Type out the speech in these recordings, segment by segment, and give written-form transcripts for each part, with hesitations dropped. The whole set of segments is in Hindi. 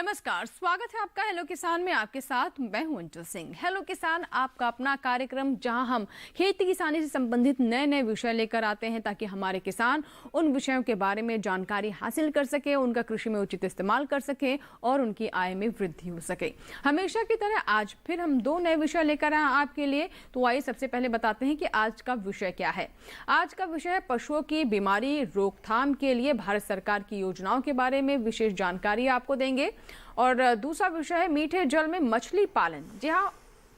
नमस्कार, स्वागत है आपका हेलो किसान में। आपके साथ मैं हूं अंचल सिंह। हेलो किसान आपका अपना कार्यक्रम जहां हम खेती किसानी से संबंधित नए नए विषय लेकर आते हैं ताकि हमारे किसान उन विषयों के बारे में जानकारी हासिल कर सके, उनका कृषि में उचित इस्तेमाल कर सके और उनकी आय में वृद्धि हो सके। हमेशा की तरह आज फिर हम दो नए विषय लेकर आए आपके लिए। तो आइए सबसे पहले बताते हैं कि आज का विषय क्या है। आज का विषय है पशुओं की बीमारी रोकथाम के लिए भारत सरकार की योजनाओं के बारे में विशेष जानकारी आपको देंगे। और दूसरा विषय है मीठे जल में मछली पालन। जी हाँ,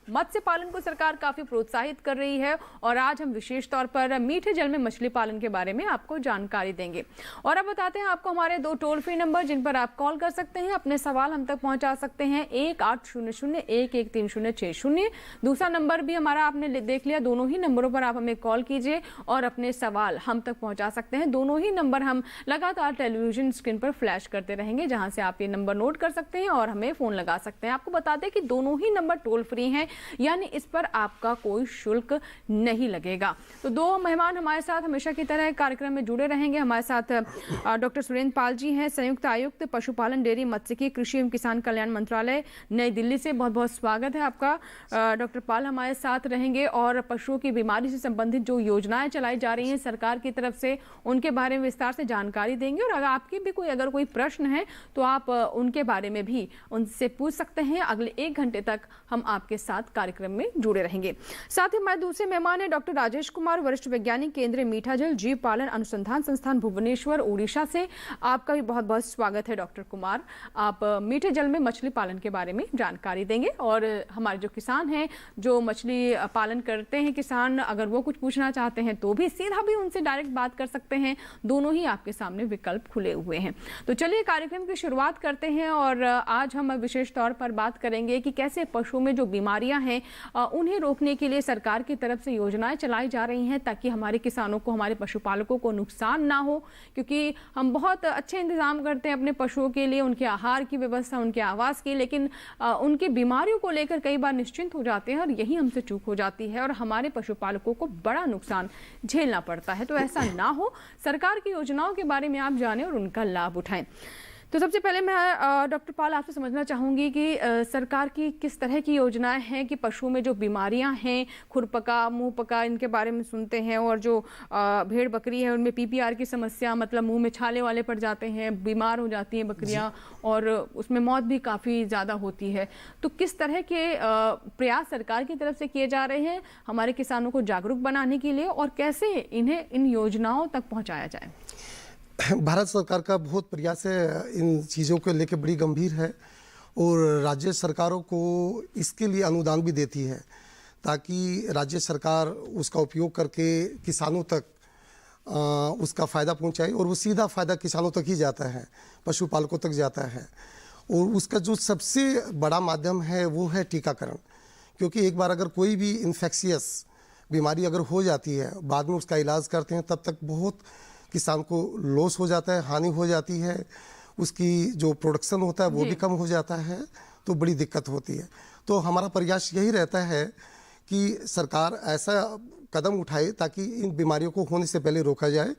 मत्स्य पालन को सरकार काफी प्रोत्साहित कर रही है और आज हम विशेष तौर पर मीठे जल में मछली पालन के बारे में आपको जानकारी देंगे। और अब बताते हैं आपको हमारे दो टोल फ्री नंबर जिन पर आप कॉल कर सकते हैं, अपने सवाल हम तक पहुंचा सकते हैं। 1800-113060। दूसरा नंबर भी हमारा आपने देख लिया। दोनों ही नंबरों पर आप हमें कॉल कीजिए और अपने सवाल हम तक पहुंचा सकते हैं। दोनों ही नंबर हम लगातार टेलीविजन स्क्रीन पर फ्लैश करते रहेंगे, जहां से आप ये नंबर नोट कर सकते हैं और हमें फोन लगा सकते हैं। आपको बता दें कि दोनों ही नंबर टोल फ्री हैं, यानी इस पर आपका कोई शुल्क नहीं लगेगा। तो दो मेहमान हमारे साथ हमेशा की तरह कार्यक्रम में जुड़े रहेंगे। हमारे साथ डॉक्टर सुरेंद्र पाल जी हैं, संयुक्त आयुक्त पशुपालन डेयरी मत्स्यिकी कृषि एवं किसान कल्याण मंत्रालय नई दिल्ली से। बहुत बहुत स्वागत है आपका। डॉक्टर पाल हमारे साथ रहेंगे और पशुओं की बीमारी से संबंधित जो योजनाएं चलाई जा रही हैं सरकार की तरफ से, उनके बारे में विस्तार से जानकारी देंगे। और अगर आपके भी अगर कोई प्रश्न है तो आप उनके बारे में भी उनसे पूछ सकते हैं। अगले 1 घंटे तक हम आपके साथ कार्यक्रम में जुड़े रहेंगे। साथ ही हमारे दूसरे मेहमान हैं डॉक्टर राजेश कुमार, वरिष्ठ वैज्ञानिक, केंद्रीय मीठा जल जीव पालन अनुसंधान संस्थान भुवनेश्वर, उड़ीसा से। आपका भी बहुत बहुत स्वागत है डॉक्टर कुमार। आप मीठे जल में मछली पालन के बारे में जानकारी देंगे और हमारे जो किसान हैं, जो मछली पालन करते हैं किसान, अगर वो कुछ पूछना चाहते हैं तो भी सीधा भी उनसे डायरेक्ट बात कर सकते हैं। दोनों ही आपके सामने विकल्प खुले हुए हैं। तो चलिए कार्यक्रम की शुरुआत करते हैं और आज हम विशेष तौर पर बात करेंगे कि कैसे पशुओं में जो बीमारियां हैं उन्हें रोकने के लिए सरकार की तरफ से योजनाएं चलाई जा रही हैं ताकि हमारे किसानों को, हमारे पशुपालकों को नुकसान ना हो। क्योंकि हम बहुत अच्छे इंतजाम करते हैं अपने पशुओं के लिए, उनके आहार की व्यवस्था, उनके आवास की, लेकिन उनकी बीमारियों को लेकर कई बार निश्चिंत हो जाते हैं और यही हमसे चूक हो जाती है और हमारे पशुपालकों को बड़ा नुकसान झेलना पड़ता है। तो ऐसा ना हो, सरकार की योजनाओं के बारे में आप जानें और उनका लाभ उठाएं। तो सबसे पहले मैं डॉक्टर पाल आपसे समझना चाहूँगी कि सरकार की किस तरह की योजनाएं हैं कि पशुओं में जो बीमारियां हैं, खुरपका, मुंह पका, इनके बारे में सुनते हैं। और जो भेड़ बकरी है उनमें PPR की समस्या, मतलब मुंह में छाले वाले पड़ जाते हैं, बीमार हो जाती हैं बकरियां और उसमें मौत भी काफ़ी ज़्यादा होती है। तो किस तरह के प्रयास सरकार की तरफ से किए जा रहे हैं हमारे किसानों को जागरूक बनाने के लिए और कैसे इन्हें इन योजनाओं तक पहुँचाया जाए? भारत सरकार का बहुत प्रयास है, इन चीज़ों को लेकर बड़ी गंभीर है और राज्य सरकारों को इसके लिए अनुदान भी देती है ताकि राज्य सरकार उसका उपयोग करके किसानों तक उसका फ़ायदा पहुंचाए। और वो सीधा फ़ायदा किसानों तक ही जाता है, पशुपालकों तक जाता है। और उसका जो सबसे बड़ा माध्यम है वो है टीकाकरण। क्योंकि एक बार अगर कोई भी इन्फेक्शियस बीमारी अगर हो जाती है, बाद में उसका इलाज करते हैं, तब तक बहुत किसान को लॉस हो जाता है, हानि हो जाती है, उसकी जो प्रोडक्शन होता है वो भी कम हो जाता है, तो बड़ी दिक्कत होती है। तो हमारा प्रयास यही रहता है कि सरकार ऐसा कदम उठाए ताकि इन बीमारियों को होने से पहले रोका जाए।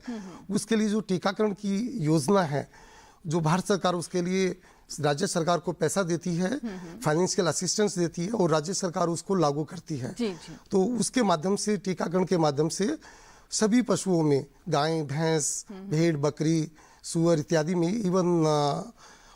उसके लिए जो टीकाकरण की योजना है, जो भारत सरकार उसके लिए राज्य सरकार को पैसा देती है, फाइनेंशियल असिस्टेंस देती है और राज्य सरकार उसको लागू करती है। तो उसके माध्यम से, टीकाकरण के माध्यम से सभी पशुओं में, गाय, भैंस, भेड़, बकरी, सूअर इत्यादि में, इवन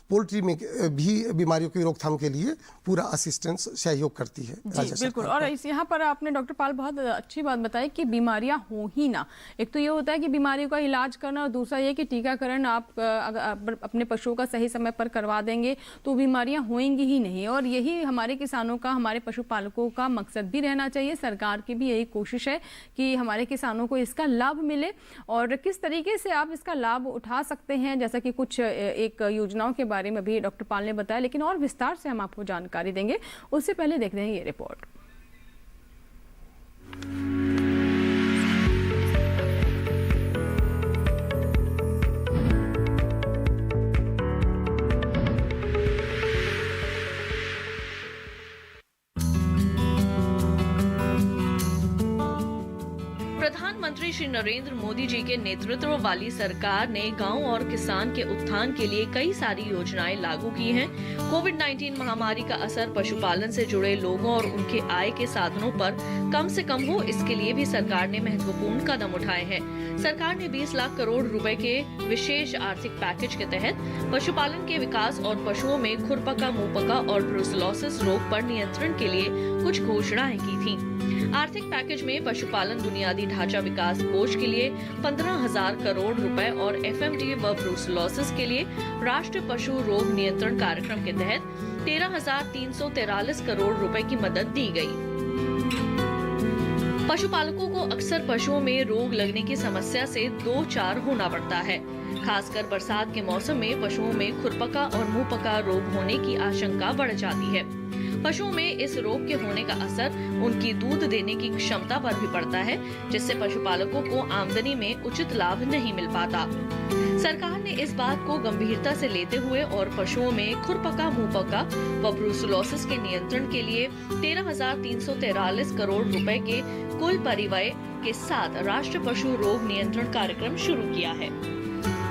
पोल्ट्री में भी बीमारियों की रोकथाम के लिए पूरा असिस्टेंस सहयोग करती है। जी बिल्कुल। और इस यहाँ पर आपने डॉक्टर पाल बहुत अच्छी बात बताई कि बीमारियां हो ही ना। एक तो ये होता है कि बीमारियों का इलाज करना और दूसरा ये कि टीकाकरण आप अगर अपने पशुओं का सही समय पर करवा देंगे तो बीमारियां होंगी ही नहीं। और यही हमारे किसानों का, हमारे पशुपालकों का मकसद भी रहना चाहिए। सरकार की भी यही कोशिश है कि हमारे किसानों को इसका लाभ मिले। और किस तरीके से आप इसका लाभ उठा सकते हैं, जैसा कि कुछ एक योजनाओं के बारे में भी डॉक्टर पाल ने बताया, लेकिन और विस्तार से हम आपको जानकारी देंगे। उससे पहले देखते हैं ये रिपोर्ट। प्रधानमंत्री श्री नरेंद्र मोदी जी के नेतृत्व वाली सरकार ने गांव और किसान के उत्थान के लिए कई सारी योजनाएं लागू की हैं। कोविड-19 महामारी का असर पशुपालन से जुड़े लोगों और उनके आय के साधनों पर कम से कम हो, इसके लिए भी सरकार ने महत्वपूर्ण कदम उठाए हैं। सरकार ने 20 लाख करोड़ रुपए के विशेष आर्थिक पैकेज के तहत पशुपालन के विकास और पशुओं में खुरपका, मुंहपका और ब्रुसेलोसिस रोग पर नियंत्रण के लिए कुछ घोषणाएं की थीं। आर्थिक पैकेज में पशुपालन बुनियादी ढांचा विकास कोष के लिए 15,000 करोड़ रुपए और एफएमडी व ब्रुसेलोसिस के लिए राष्ट्रीय पशु रोग नियंत्रण कार्यक्रम के तहत 13,343 करोड़ रुपए की मदद दी गई। पशुपालकों को अक्सर पशुओं में रोग लगने की समस्या से दो चार होना पड़ता है। खासकर बरसात के मौसम में पशुओं में खुरपका और मुंहपका रोग होने की आशंका बढ़ जाती है। पशुओं में इस रोग के होने का असर उनकी दूध देने की क्षमता पर भी पड़ता है, जिससे पशुपालकों को आमदनी में उचित लाभ नहीं मिल पाता। सरकार ने इस बात को गंभीरता से लेते हुए और पशुओं में खुरपका, मुंहपका व ब्रुसेलोसिस के नियंत्रण के लिए 13,343 करोड़ रुपए के कुल परिव्यय के साथ राष्ट्रीय पशु रोग नियंत्रण कार्यक्रम शुरू किया है।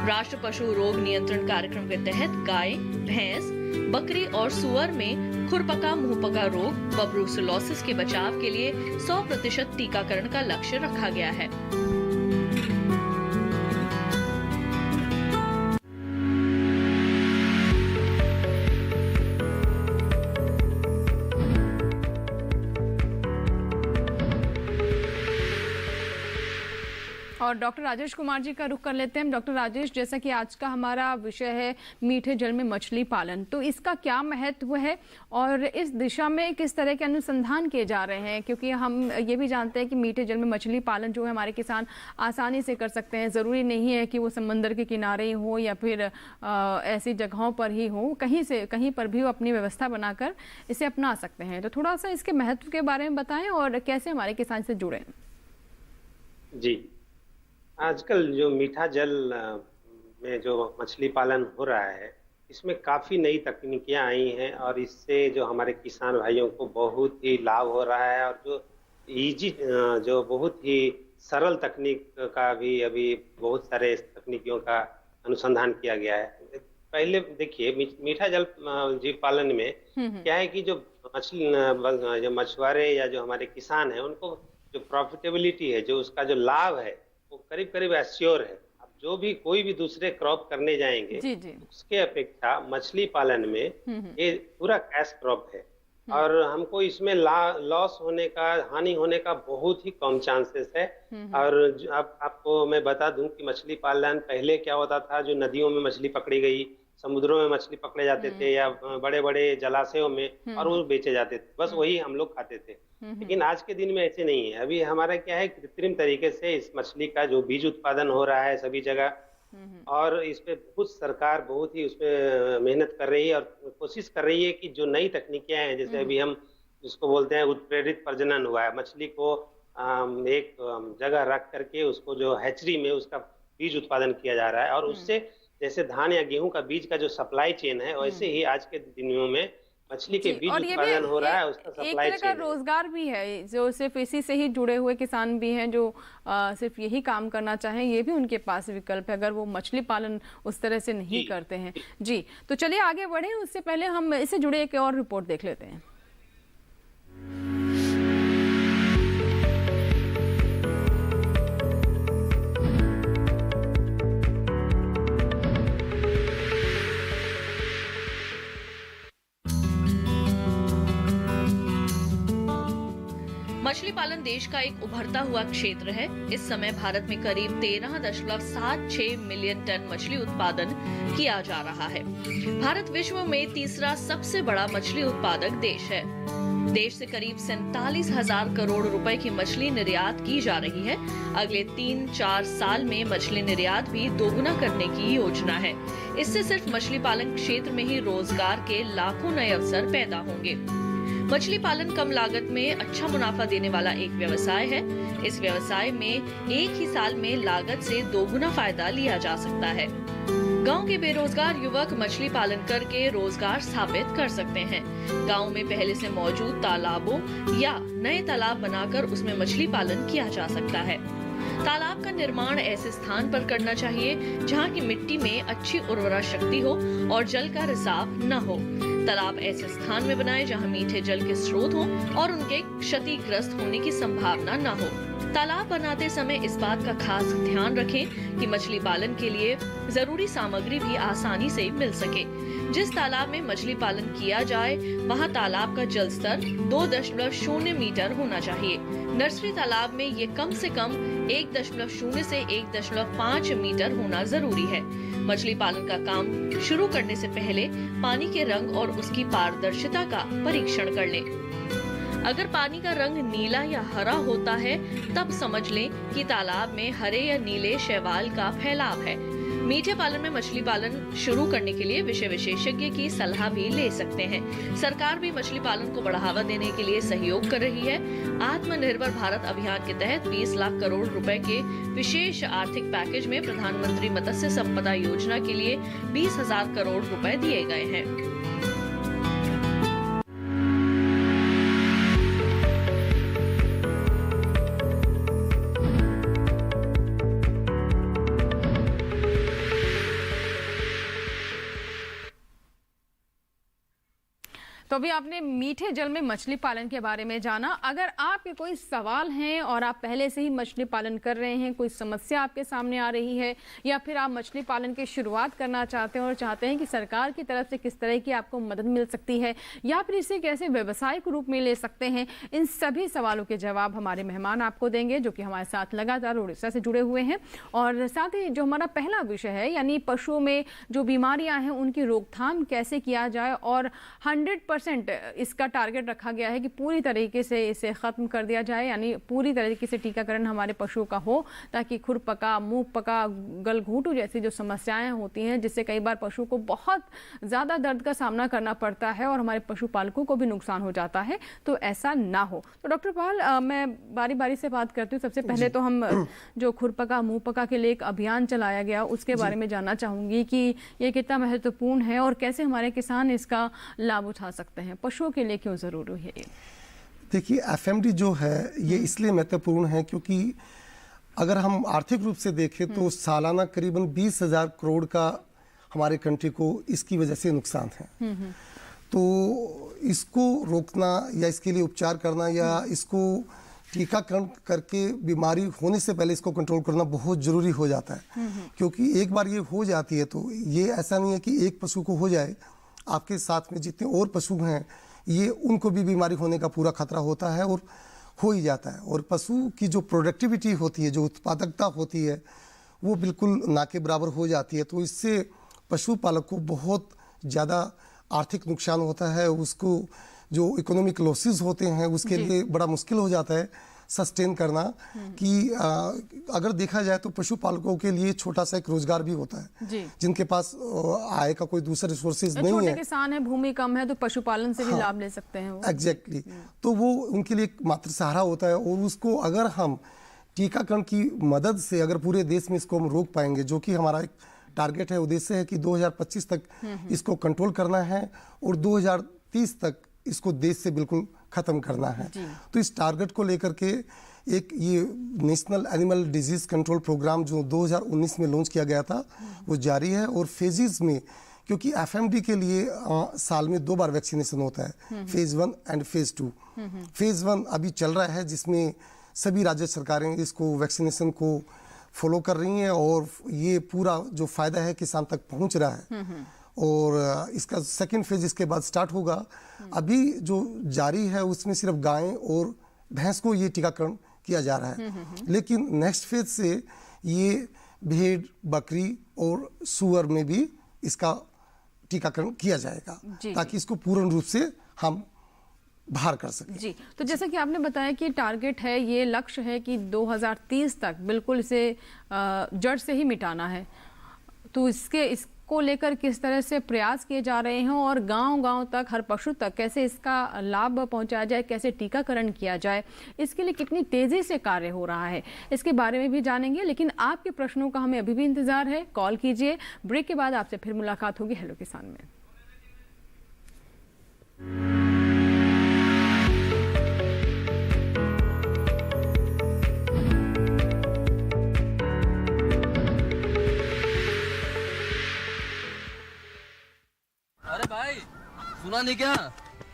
राष्ट्रीय पशु रोग नियंत्रण कार्यक्रम के तहत गाय, भैंस, बकरी और सुअर में खुरपका, मुंहपका रोग व ब्रुसेलोसिस के बचाव के लिए 100% टीकाकरण का लक्ष्य रखा गया है। और डॉक्टर राजेश कुमार जी का रुख कर लेते हैं। डॉक्टर राजेश, जैसा कि आज का हमारा विषय है मीठे जल में मछली पालन, तो इसका क्या महत्व है और इस दिशा में किस तरह के अनुसंधान किए जा रहे हैं? क्योंकि हम ये भी जानते हैं कि मीठे जल में मछली पालन जो है हमारे किसान आसानी से कर सकते हैं। ज़रूरी नहीं है कि वो समंदर के किनारे ही हो या फिर ऐसी जगहों पर ही हो, कहीं पर भी वो अपनी व्यवस्था बनाकर इसे अपना सकते हैं। तो थोड़ा सा इसके महत्व के बारे में बताएं और कैसे हमारे किसान से जुड़े। जी, आजकल जो मीठा जल में जो मछली पालन हो रहा है, इसमें काफ़ी नई तकनीकियां आई हैं और इससे जो हमारे किसान भाइयों को बहुत ही लाभ हो रहा है। और जो बहुत ही सरल तकनीक का भी अभी बहुत सारे तकनीकियों का अनुसंधान किया गया है। पहले देखिए, मीठा जल जीव पालन में क्या है कि जो मछुआरे या जो हमारे किसान हैं, उनको जो प्रॉफिटेबिलिटी है, जो उसका जो लाभ है, वो करीब करीब एश्योर है। अब जो भी कोई भी दूसरे क्रॉप करने जाएंगे, उसके अपेक्षा मछली पालन में ये पूरा कैश क्रॉप है और हमको इसमें लॉस होने का, हानि होने का बहुत ही कम चांसेस है। और अब आपको मैं बता दूं कि मछली पालन पहले क्या होता था, जो नदियों में मछली पकड़ी गई, समुद्रों में मछली पकड़े जाते थे या बड़े बड़े जलाशयों में, और वो बेचे जाते थे, बस वही हम लोग खाते थे। लेकिन आज के दिन में ऐसे नहीं है। अभी हमारा क्या है, कृत्रिम तरीके से इस मछली का जो बीज उत्पादन हो रहा है सभी जगह, और इस पे बहुत सरकार बहुत ही उस पे मेहनत कर रही है और कोशिश कर रही है कि जो नई तकनीकियां हैं, जैसे अभी हम जिसको बोलते हैं उत्प्रेरित प्रजनन हुआ है, मछली को एक जगह रख करके उसको जो हैचरी में उसका बीज उत्पादन किया जा रहा है, और उससे जैसे धान या गेहूं का बीज का जो सप्लाई चेन है, वैसे ही आज के दिनों में मछली के बीज उत्पादन हो रहा है, उसका सप्लाई चेन। एक तरह का रोजगार भी है, जो सिर्फ इसी से ही जुड़े हुए किसान भी हैं जो सिर्फ यही काम करना चाहें, ये भी उनके पास विकल्प है अगर वो मछली पालन उस तरह से नहीं करते हैं। जी, तो चलिए आगे बढ़े, उससे पहले हम इससे जुड़े एक और रिपोर्ट देख लेते हैं। मछली पालन देश का एक उभरता हुआ क्षेत्र है। इस समय भारत में करीब 13.76 मिलियन टन मछली उत्पादन किया जा रहा है। भारत विश्व में तीसरा सबसे बड़ा मछली उत्पादक देश है। देश से करीब 47,000 करोड़ रुपए की मछली निर्यात की जा रही है। अगले 3-4 साल में मछली निर्यात भी दोगुना करने की योजना है। इससे सिर्फ मछली पालन क्षेत्र में ही रोजगार के लाखों नए अवसर पैदा होंगे। मछली पालन कम लागत में अच्छा मुनाफा देने वाला एक व्यवसाय है। इस व्यवसाय में एक ही साल में लागत से दोगुना फायदा लिया जा सकता है। गांव के बेरोजगार युवक मछली पालन करके रोजगार स्थापित कर सकते हैं। गांव में पहले से मौजूद तालाबों या नए तालाब बनाकर उसमें मछली पालन किया जा सकता है। तालाब का निर्माण ऐसे स्थान पर करना चाहिए जहां की मिट्टी में अच्छी उर्वरा शक्ति हो और जल का रिसाव न हो। तालाब ऐसे स्थान में बनाए जहां मीठे जल के स्रोत हों और उनके क्षतिग्रस्त होने की संभावना न हो। तालाब बनाते समय इस बात का खास ध्यान रखें कि मछली पालन के लिए जरूरी सामग्री भी आसानी से मिल सके। जिस तालाब में मछली पालन किया जाए वहां तालाब का जल स्तर 2.0 मीटर होना चाहिए। नर्सरी तालाब में ये कम से कम 1.0 से 1.5 मीटर होना जरूरी है। मछली पालन का काम शुरू करने से पहले पानी के रंग और उसकी पारदर्शिता का परीक्षण कर लें। अगर पानी का रंग नीला या हरा होता है तब समझ लें कि तालाब में हरे या नीले शैवाल का फैलाव है। मीठे पालन में मछली पालन शुरू करने के लिए विषय विशेषज्ञ की सलाह भी ले सकते हैं। सरकार भी मछली पालन को बढ़ावा देने के लिए सहयोग कर रही है। आत्मनिर्भर भारत अभियान के तहत 20 लाख करोड़ रुपए के विशेष आर्थिक पैकेज में प्रधानमंत्री मत्स्य संपदा योजना के लिए 20,000 करोड़ रुपए दिए गए हैं। तो अभी आपने मीठे जल में मछली पालन के बारे में जाना। अगर आपके कोई सवाल हैं और आप पहले से ही मछली पालन कर रहे हैं, कोई समस्या आपके सामने आ रही है या फिर आप मछली पालन की शुरुआत करना चाहते हैं और चाहते हैं कि सरकार की तरफ से किस तरह की आपको मदद मिल सकती है या फिर इसे कैसे व्यवसाय के रूप में ले सकते हैं, इन सभी सवालों के जवाब हमारे मेहमान आपको देंगे जो कि हमारे साथ लगातार उड़ीसा से जुड़े हुए हैं। और साथ ही जो हमारा पहला विषय है यानी पशुओं में जो बीमारियां हैं उनकी रोकथाम कैसे किया जाए और 100% इसका टारगेट रखा गया है कि पूरी तरीके से इसे खत्म कर दिया जाए, यानी पूरी तरीके से टीकाकरण हमारे पशुओं का हो ताकि खुरपका, मुंह पका, गलघोंटू जैसी जो समस्याएं होती हैं जिससे कई बार पशु को बहुत ज़्यादा दर्द का सामना करना पड़ता है और हमारे पशुपालकों को भी नुकसान हो जाता है, तो ऐसा ना हो। तो डॉक्टर पाल, मैं बारी बारी से बात करती हूँ। सबसे पहले तो हम जो खुरपका, मुंह पका के लिए एक अभियान चलाया गया उसके बारे में जानना चाहूँगी कि ये कितना महत्वपूर्ण है और कैसे हमारे किसान इसका लाभ उठा सकते हैं, पशुओं के लिए क्यों जरूरी है? देखिए, एफएमडी जो है ये इसलिए महत्वपूर्ण है क्योंकि अगर हम आर्थिक रूप से देखें तो सालाना करीबन 20,000 करोड़ का हमारे कंट्री को इसकी वजह से नुकसान है। तो इसको रोकना या इसके लिए उपचार करना या इसको टीकाकरण करके बीमारी होने से पहले इसको कंट्रोल करना बहुत ज़रूरी हो जाता है। क्योंकि एक बार ये हो जाती है तो ये ऐसा नहीं है कि एक पशु को हो जाए, आपके साथ में जितने और पशु हैं ये उनको भी बीमारी होने का पूरा खतरा होता है और हो ही जाता है। और पशु की जो प्रोडक्टिविटी होती है, जो उत्पादकता होती है, वो बिल्कुल ना के बराबर हो जाती है। तो इससे पशुपालक को बहुत ज़्यादा आर्थिक नुकसान होता है, उसको जो इकोनॉमिक लॉसेस होते हैं उसके लिए बड़ा मुश्किल हो जाता है सस्टेन करना। कि अगर देखा जाए तो पशुपालकों के लिए छोटा सा एक रोजगार भी होता है जिनके पास आय का कोई दूसरा रिसोर्सेज नहीं है, छोटे किसान है, भूमि कम है, तो पशुपालन से भी लाभ ले सकते हैं वो। एग्जैक्टली। तो वो उनके लिए मात्र सहारा होता है और उसको अगर हम टीकाकरण की मदद से अगर पूरे देश में इसको हम रोक पाएंगे, जो कि हमारा एक टारगेट है, उद्देश्य है कि 2025 तक इसको कंट्रोल करना है और 2030 तक इसको देश से बिल्कुल खत्म करना है। तो इस टारगेट को लेकर के एक ये national animal disease control programme जो 2019 में लॉन्च किया गया था वो जारी है। और फेजेस में, क्योंकि एफएमडी के लिए साल में 2 बार वैक्सीनेशन होता है, फेज 1 एंड फेज 2। फेज 1 अभी चल रहा है जिसमें सभी राज्य सरकारें इसको वैक्सीनेशन को फॉलो कर रही हैं और ये पूरा जो फायदा है किसान तक पहुंच रहा है। और इसका सेकंड फेज इसके बाद स्टार्ट होगा। अभी जो जारी है उसमें सिर्फ गाय और भैंस को ये टीकाकरण किया जा रहा है, लेकिन नेक्स्ट फेज से ये भेड़, बकरी और सुअर में भी इसका टीकाकरण किया जाएगा ताकि इसको पूर्ण रूप से हम बाहर कर सकें। जी, तो जैसा कि आपने बताया कि टारगेट है, ये लक्ष्य है कि 2030 तक बिल्कुल इसे जड़ से ही मिटाना है। तो इसको लेकर किस तरह से प्रयास किए जा रहे हैं और गांव-गांव तक, हर पशु तक कैसे इसका लाभ पहुंचाया जाए, कैसे टीकाकरण किया जाए, इसके लिए कितनी तेजी से कार्य हो रहा है, इसके बारे में भी जानेंगे। लेकिन आपके प्रश्नों का हमें अभी भी इंतजार है, कॉल कीजिए। ब्रेक के बाद आपसे फिर मुलाकात होगी हेलो किसान में। सुना नहीं क्या?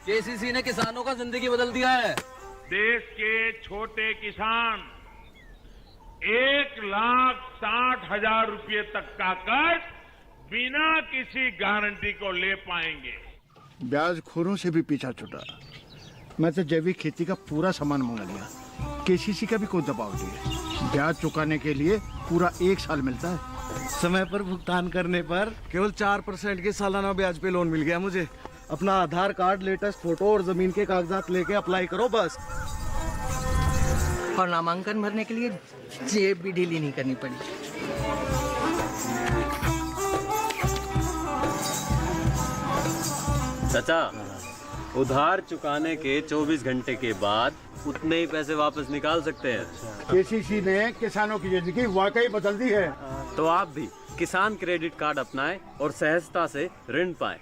केसीसी ने किसानों का जिंदगी बदल दिया है। देश के छोटे किसान 1,60,000 रुपए तक का कर्ज बिना किसी गारंटी को ले पाएंगे। ब्याज खोरों से भी पीछा छुटा। मैं तो जैविक खेती का पूरा सामान मंगा लिया। केसीसी का भी कोई दबाव नहीं है। ब्याज चुकाने के लिए पूरा 1 साल मिलता है। समय पर भुगतान करने पर केवल 4% के सालाना ब्याज पे लोन मिल गया मुझे। अपना आधार कार्ड, लेटेस्ट फोटो और जमीन के कागजात लेके अप्लाई करो बस। और नामांकन भरने के लिए जेब भी ढीली नहीं करनी पड़ी। चाचा, उधार चुकाने के 24 घंटे के बाद उतने ही पैसे वापस निकाल सकते हैं। केसीसी ने किसानों की जिंदगी वाकई बदल दी है। तो आप भी किसान क्रेडिट कार्ड अपनाएं और सहजता से ऋण पाएं।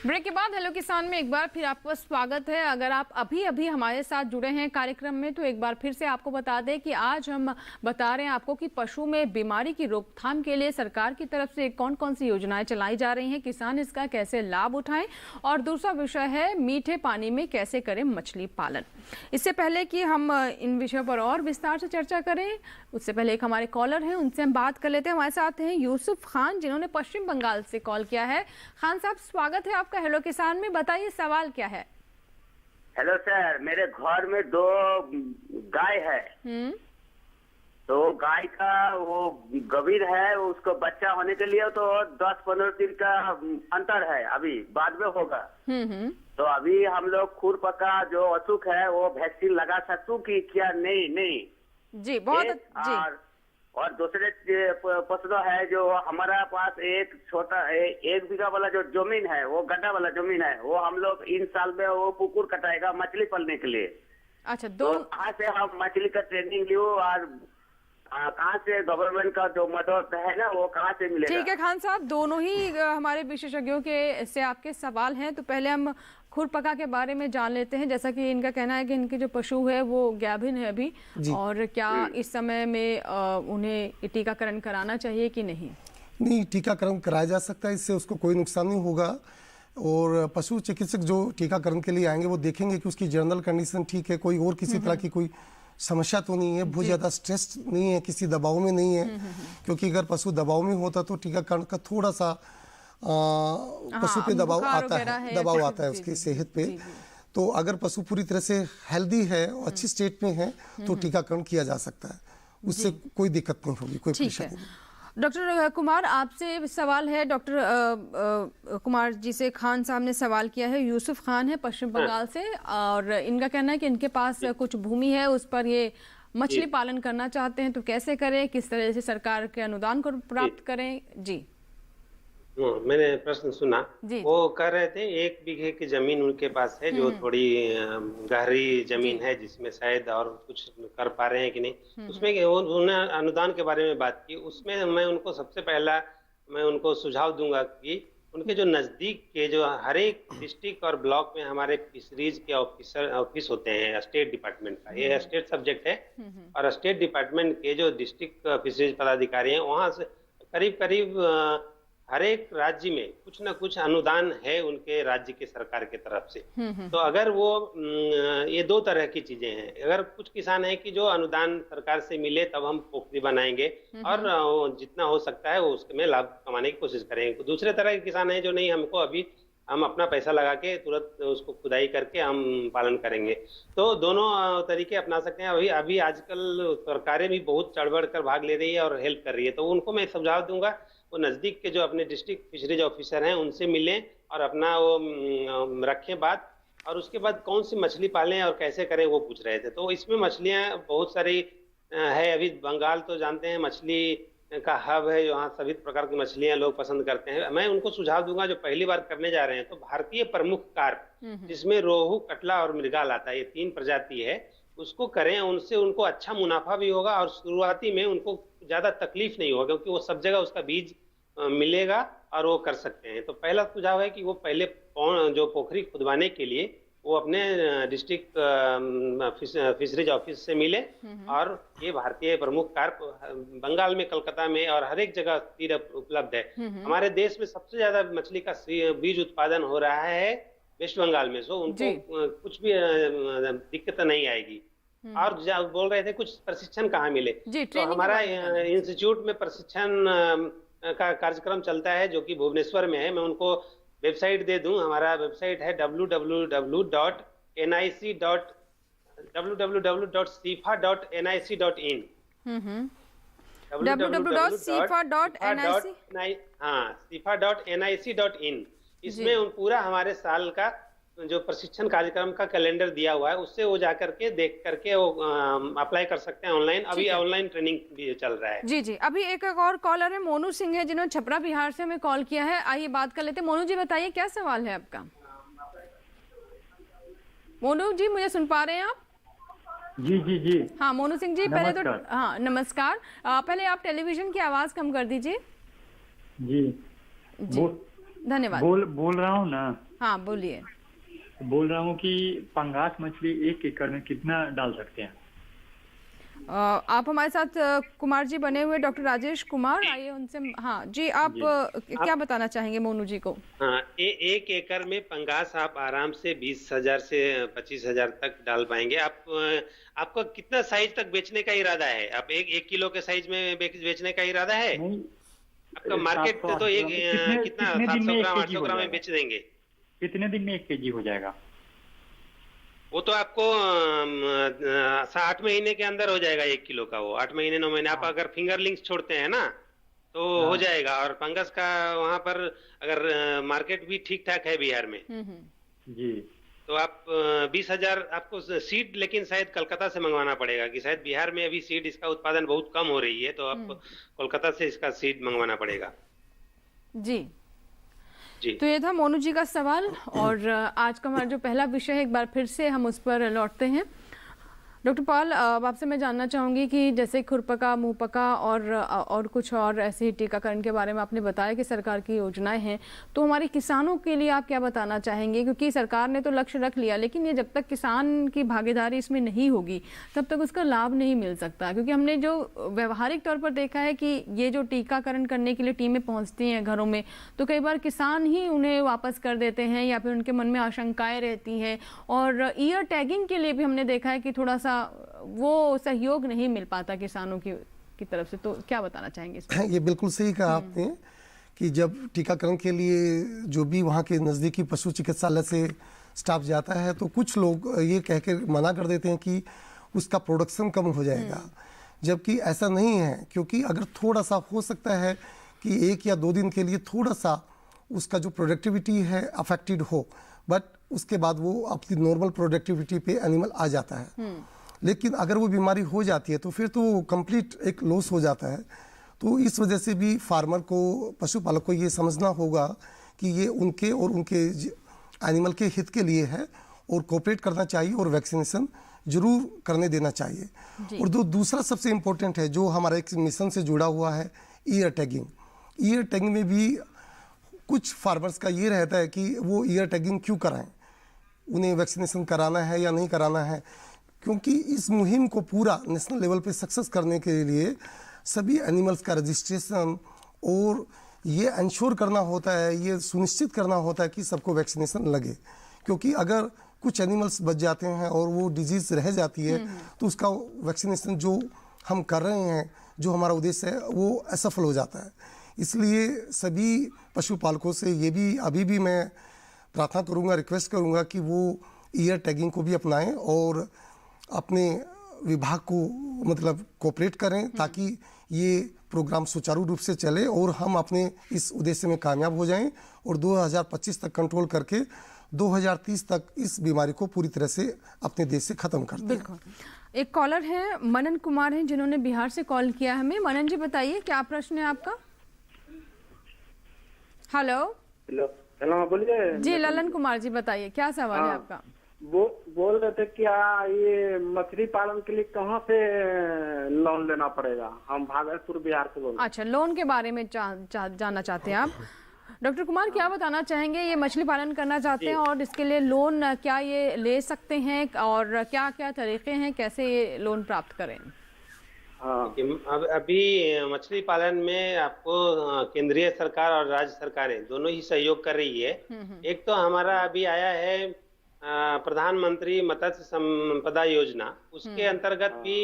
ब्रेक के बाद हेलो किसान में एक बार फिर आपका स्वागत है। अगर आप अभी अभी हमारे साथ जुड़े हैं कार्यक्रम में तो एक बार फिर से आपको बता दें कि आज हम बता रहे हैं आपको कि पशु में बीमारी की रोकथाम के लिए सरकार की तरफ से कौन कौन सी योजनाएं चलाई जा रही हैं, किसान इसका कैसे लाभ उठाएं, और दूसरा विषय है मीठे पानी में कैसे करें मछली पालन। इससे पहले कि हम इन विषयों पर और विस्तार से चर्चा करें, उससे पहले एक हमारे कॉलर हैं, उनसे हम बात कर लेते हैं। हमारे साथ हैं यूसुफ खान, जिन्होंने पश्चिम बंगाल से कॉल किया है। खान साहब, स्वागत है आपका हेलो किसान में। बताइए सवाल क्या है। हेलो सर, मेरे घर में 2 गाय है। तो गाय का वो गंभीर है, उसको बच्चा होने के लिए तो 10-15 दिन का अंतर है, अभी बाद में होगा। तो अभी हम लोग खुरपका जो अचूक है वो वैक्सीन लगा सकूं कि क्या? नहीं जी, बहुत जी। और दूसरे प्रश्न है जो हमारा पास एक छोटा 1 बीघा वाला जो जमीन है, वो गड्ढा वाला जमीन है, वो हम लोग इन साल में वो पुकुर कटाएगा मछली पालने के लिए। अच्छा, तो कहाँ से हम मछली का ट्रेनिंग लियो और कहाँ से गवर्नमेंट का जो मदद है ना वो कहाँ से मिलेगा? ठीक है खान साहब, दोनों ही हमारे विशेषज्ञों के से आपके सवाल हैं। तो पहले हम खुरपका के बारे में जान लेते हैं। जैसा कि इनका कहना है कि इनके जो पशु है वो गाभिन है अभी, और क्या इस समय में उन्हें टीकाकरण कराना चाहिए कि नहीं? नहीं, टीकाकरण कराया जा सकता है, इससे उसको कोई नुकसान नहीं होगा। और पशु चिकित्सक जो टीकाकरण के लिए आएंगे वो देखेंगे कि उसकी जनरल कंडीशन ठीक है, कोई और किसी तरह की कोई समस्या तो नहीं है, बहुत ज़्यादा स्ट्रेस नहीं है, किसी दबाव में नहीं है। क्योंकि अगर पशु दबाव में होता तो टीकाकरण का थोड़ा सा पशु पे दबाव आता है उसकी सेहत पे। तो अगर पशु पूरी तरह से हेल्दी है और अच्छी स्टेट में है तो टीकाकरण किया जा सकता है, उससे कोई दिक्कत नहीं होगी, कोई परेशानी नहीं। डॉक्टर कुमार, आपसे सवाल है। डॉक्टर कुमार जी से खान साहब ने सवाल किया है। यूसुफ खान है पश्चिम बंगाल से, और इनका कहना है कि इनके पास कुछ भूमि है, उस पर ये मछली पालन करना चाहते हैं, तो कैसे करें, किस तरह से सरकार के अनुदान को प्राप्त करें? जी, मैंने प्रश्न सुना। वो कह रहे थे 1 बीघे की जमीन उनके पास है, जो थोड़ी गहरी जमीन है, जिसमें शायद और कुछ कर पा रहे हैं कि नहीं। उसमें उन्होंने अनुदान के बारे में बात की। उसमें मैं उनको सबसे पहला उनको सुझाव दूंगा कि उनके जो नजदीक के जो हर एक डिस्ट्रिक्ट और ब्लॉक में हमारे फिशरीज के ऑफिस होते हैं स्टेट डिपार्टमेंट का, ये स्टेट सब्जेक्ट है, और स्टेट डिपार्टमेंट के जो डिस्ट्रिक्ट फिशरीज पदाधिकारी हैं वहाँ से करीब हर एक राज्य में कुछ ना कुछ अनुदान है उनके राज्य के सरकार के तरफ से। तो अगर वो ये 2 तरह की चीजें हैं। अगर कुछ किसान हैं कि जो अनुदान सरकार से मिले तब हम पोखरी बनाएंगे और जितना हो सकता है वो उसमें लाभ कमाने की कोशिश करेंगे। दूसरे तरह के किसान हैं जो नहीं, हमको अभी हम अपना पैसा लगा के तुरंत उसको खुदाई करके हम पालन करेंगे। तो दोनों तरीके अपना सकते हैं। अभी आजकल सरकारें भी बहुत चढ़ बढ़ कर भाग ले रही है और हेल्प कर रही है। तो उनको मैं सुझाव दूंगा वो नजदीक के जो अपने डिस्ट्रिक्ट फिशरीज ऑफिसर हैं उनसे मिलें और अपना वो रखें बात, और उसके बाद कौन सी मछली पालें और कैसे करें वो पूछ रहे थे। तो इसमें मछलियां बहुत सारी है। अभी बंगाल तो जानते हैं मछली का हब है, यहाँ सभी प्रकार की मछलियां लोग पसंद करते हैं। मैं उनको सुझाव दूंगा जो पहली बार करने जा रहे हैं तो भारतीय प्रमुख कार्प, जिसमें रोहू, कटला और मृगाल आता है, ये 3 प्रजाति है, उसको करें। उनसे उनको अच्छा मुनाफा भी होगा और शुरुआती में उनको ज्यादा तकलीफ नहीं होगा, क्योंकि वो सब जगह उसका बीज मिलेगा और वो कर सकते हैं। तो पहला सुझाव है कि वो पहले जो पोखरी खुदवाने के लिए वो अपने डिस्ट्रिक्ट फिशरीज ऑफिस से मिले। और ये भारतीय प्रमुख कार्प बंगाल में, कलकत्ता में और हर एक जगह तीर उपलब्ध है। हमारे देश में सबसे ज्यादा मछली का बीज उत्पादन हो रहा है वेस्ट बंगाल में। सो उनको कुछ भी दिक्कत नहीं आएगी। और बोल रहे थे कुछ प्रशिक्षण कहाँ मिले, तो हमारा इंस्टीट्यूट में प्रशिक्षण का कार्यक्रम चलता है जो कि भुवनेश्वर में है। मैं उनको वेबसाइट दे दूं। हमारा वेबसाइट है www.sifa.nic.in sifa.nic.in। इसमें पूरा हमारे साल का जो प्रशिक्षण कार्यक्रम का कैलेंडर दिया हुआ है, उससे वो जाकर के देख करके वो अप्लाई कर सकते हैं ऑनलाइन। अभी ऑनलाइन ट्रेनिंग भी चल रहा है। जी जी, अभी एक और कॉलर है मोनू सिंह है, जिन्होंने छपरा बिहार से हमें कॉल किया है। आइए बात कर लेते हैं। मोनू जी बताइए क्या सवाल है आपका। मोनू जी मुझे सुन पा रहे हैं आप? जी जी जी। हाँ मोनू सिंह जी, पहले तो हाँ नमस्कार। पहले आप टेलीविजन की आवाज कम कर दीजिए। जी धन्यवाद। बोल रहा हूँ ना। हाँ बोलिए। बोल रहा हूँ कि पंगास मछली 1 एकड़ में कितना डाल सकते हैं? आप हमारे साथ कुमार जी बने हुए डॉक्टर राजेश कुमार, आइए उनसे। हाँ जी, आप क्या बताना चाहेंगे मोनू जी को? हाँ, 1 एकड़ में पंगास आप आराम से 20,000 से 25,000 तक डाल पाएंगे। आपको कितना साइज तक बेचने का इरादा है? आप 1 किलो के साइज में बेचने का इरादा है? आपका मार्केट तो कितना 700 ग्राम 800 ग्राम में बेच देंगे। कितने दिन में 1 केजी हो जाएगा? वो तो आपको 8 महीने के अंदर हो जाएगा 1 किलो का। वो 8 महीने 9 महीने आप अगर फिंगरलिंग्स छोड़ते हैं ना तो हो जाएगा। और पंगस का वहाँ पर अगर मार्केट भी ठीक ठाक है बिहार में जी, तो आप 20,000 आपको सीड, लेकिन शायद कलकत्ता से मंगवाना पड़ेगा कि शायद बिहार में अभी सीड इसका उत्पादन बहुत कम हो रही है, तो आपको कोलकाता से इसका सीड मंगवाना पड़ेगा। जी तो ये था मोनू जी का सवाल। और आज का हमारा जो पहला विषय है, एक बार फिर से हम उस पर लौटते हैं। डॉक्टर पॉल, आपसे मैं जानना चाहूँगी कि जैसे खुरपका, मुंहपका और कुछ और ऐसे टीकाकरण के बारे में आपने बताया कि सरकार की योजनाएं हैं, तो हमारे किसानों के लिए आप क्या बताना चाहेंगे? क्योंकि सरकार ने तो लक्ष्य रख लिया, लेकिन ये जब तक किसान की भागीदारी इसमें नहीं होगी तब तक उसका लाभ नहीं मिल सकता। क्योंकि हमने जो व्यवहारिक तौर पर देखा है कि ये जो टीकाकरण करने के लिए टीमें पहुँचती हैं घरों में, तो कई बार किसान ही उन्हें वापस कर देते हैं या फिर उनके मन में आशंकाएँ रहती हैं। और ईयर टैगिंग के लिए भी हमने देखा है कि थोड़ा सा वो सहयोग नहीं मिल पाता किसानों की तरफ से। तो क्या बताना चाहेंगे इसमें? ये बिल्कुल सही कहा आपने कि जब टीकाकरण के लिए जो भी वहाँ के नज़दीकी पशु चिकित्सालय से स्टाफ जाता है तो कुछ लोग ये कह के मना कर देते हैं कि उसका प्रोडक्शन कम हो जाएगा, जबकि ऐसा नहीं है। क्योंकि अगर थोड़ा सा हो सकता है कि 1 या 2 दिन के लिए थोड़ा सा उसका जो प्रोडक्टिविटी है अफेक्टेड हो, बट उसके बाद वो अपनी नॉर्मल प्रोडक्टिविटी पे एनिमल आ जाता है। लेकिन अगर वो बीमारी हो जाती है तो फिर तो कंप्लीट एक लॉस हो जाता है। तो इस वजह से भी फार्मर को, पशुपालक को ये समझना होगा कि ये उनके और उनके एनिमल के हित के लिए है और कोऑपरेट करना चाहिए और वैक्सीनेशन जरूर करने देना चाहिए। और दूसरा सबसे इम्पोर्टेंट है जो हमारा एक मिशन से जुड़ा हुआ है, ईयर टैगिंग। ईयर टैगिंग में भी कुछ फार्मर्स का ये रहता है कि वो ईयर टैगिंग क्यों कराएं, उन्हें वैक्सीनेशन कराना है या नहीं कराना है। क्योंकि इस मुहिम को पूरा नेशनल लेवल पे सक्सेस करने के लिए सभी एनिमल्स का रजिस्ट्रेशन और ये इंश्योर करना होता है, ये सुनिश्चित करना होता है कि सबको वैक्सीनेशन लगे। क्योंकि अगर कुछ एनिमल्स बच जाते हैं और वो डिजीज़ रह जाती है तो उसका वैक्सीनेशन जो हम कर रहे हैं, जो हमारा उद्देश्य है, वो असफल हो जाता है। इसलिए सभी पशुपालकों से ये भी अभी भी मैं प्रार्थना करूँगा, रिक्वेस्ट करूँगा कि वो ईयर टैगिंग को भी अपनाएं और अपने विभाग को मतलब कोऑपरेट करें ताकि ये प्रोग्राम सुचारू रूप से चले और हम अपने इस उद्देश्य में कामयाब हो जाएं और 2025 तक कंट्रोल करके 2030 तक इस बीमारी को पूरी तरह से अपने देश से खत्म कर दें। बिल्कुल। एक कॉलर है मनन कुमार हैं, जिन्होंने बिहार से कॉल किया हमें। मनन जी बताइए क्या प्रश्न है आपका? हेलो हेलो बोलिए जी। ललन कुमार जी बताइए क्या सवाल है आपका? बोल रहे थे क्या ये मछली पालन के लिए कहाँ से लोन लेना पड़ेगा? हम भागलपुर बिहार से बोल रहे हैं। अच्छा, लोन के बारे में जानना चाहते हैं आप। डॉक्टर कुमार, क्या बताना चाहेंगे, ये मछली पालन करना चाहते हैं और इसके लिए लोन क्या ये ले सकते हैं और क्या क्या तरीके हैं, कैसे ये लोन प्राप्त करें? अब अभी मछली पालन में आपको केंद्रीय सरकार और राज्य सरकारें दोनों ही सहयोग कर रही है। एक तो हमारा अभी आया है प्रधानमंत्री मत्स्य संपदा योजना, उसके अंतर्गत भी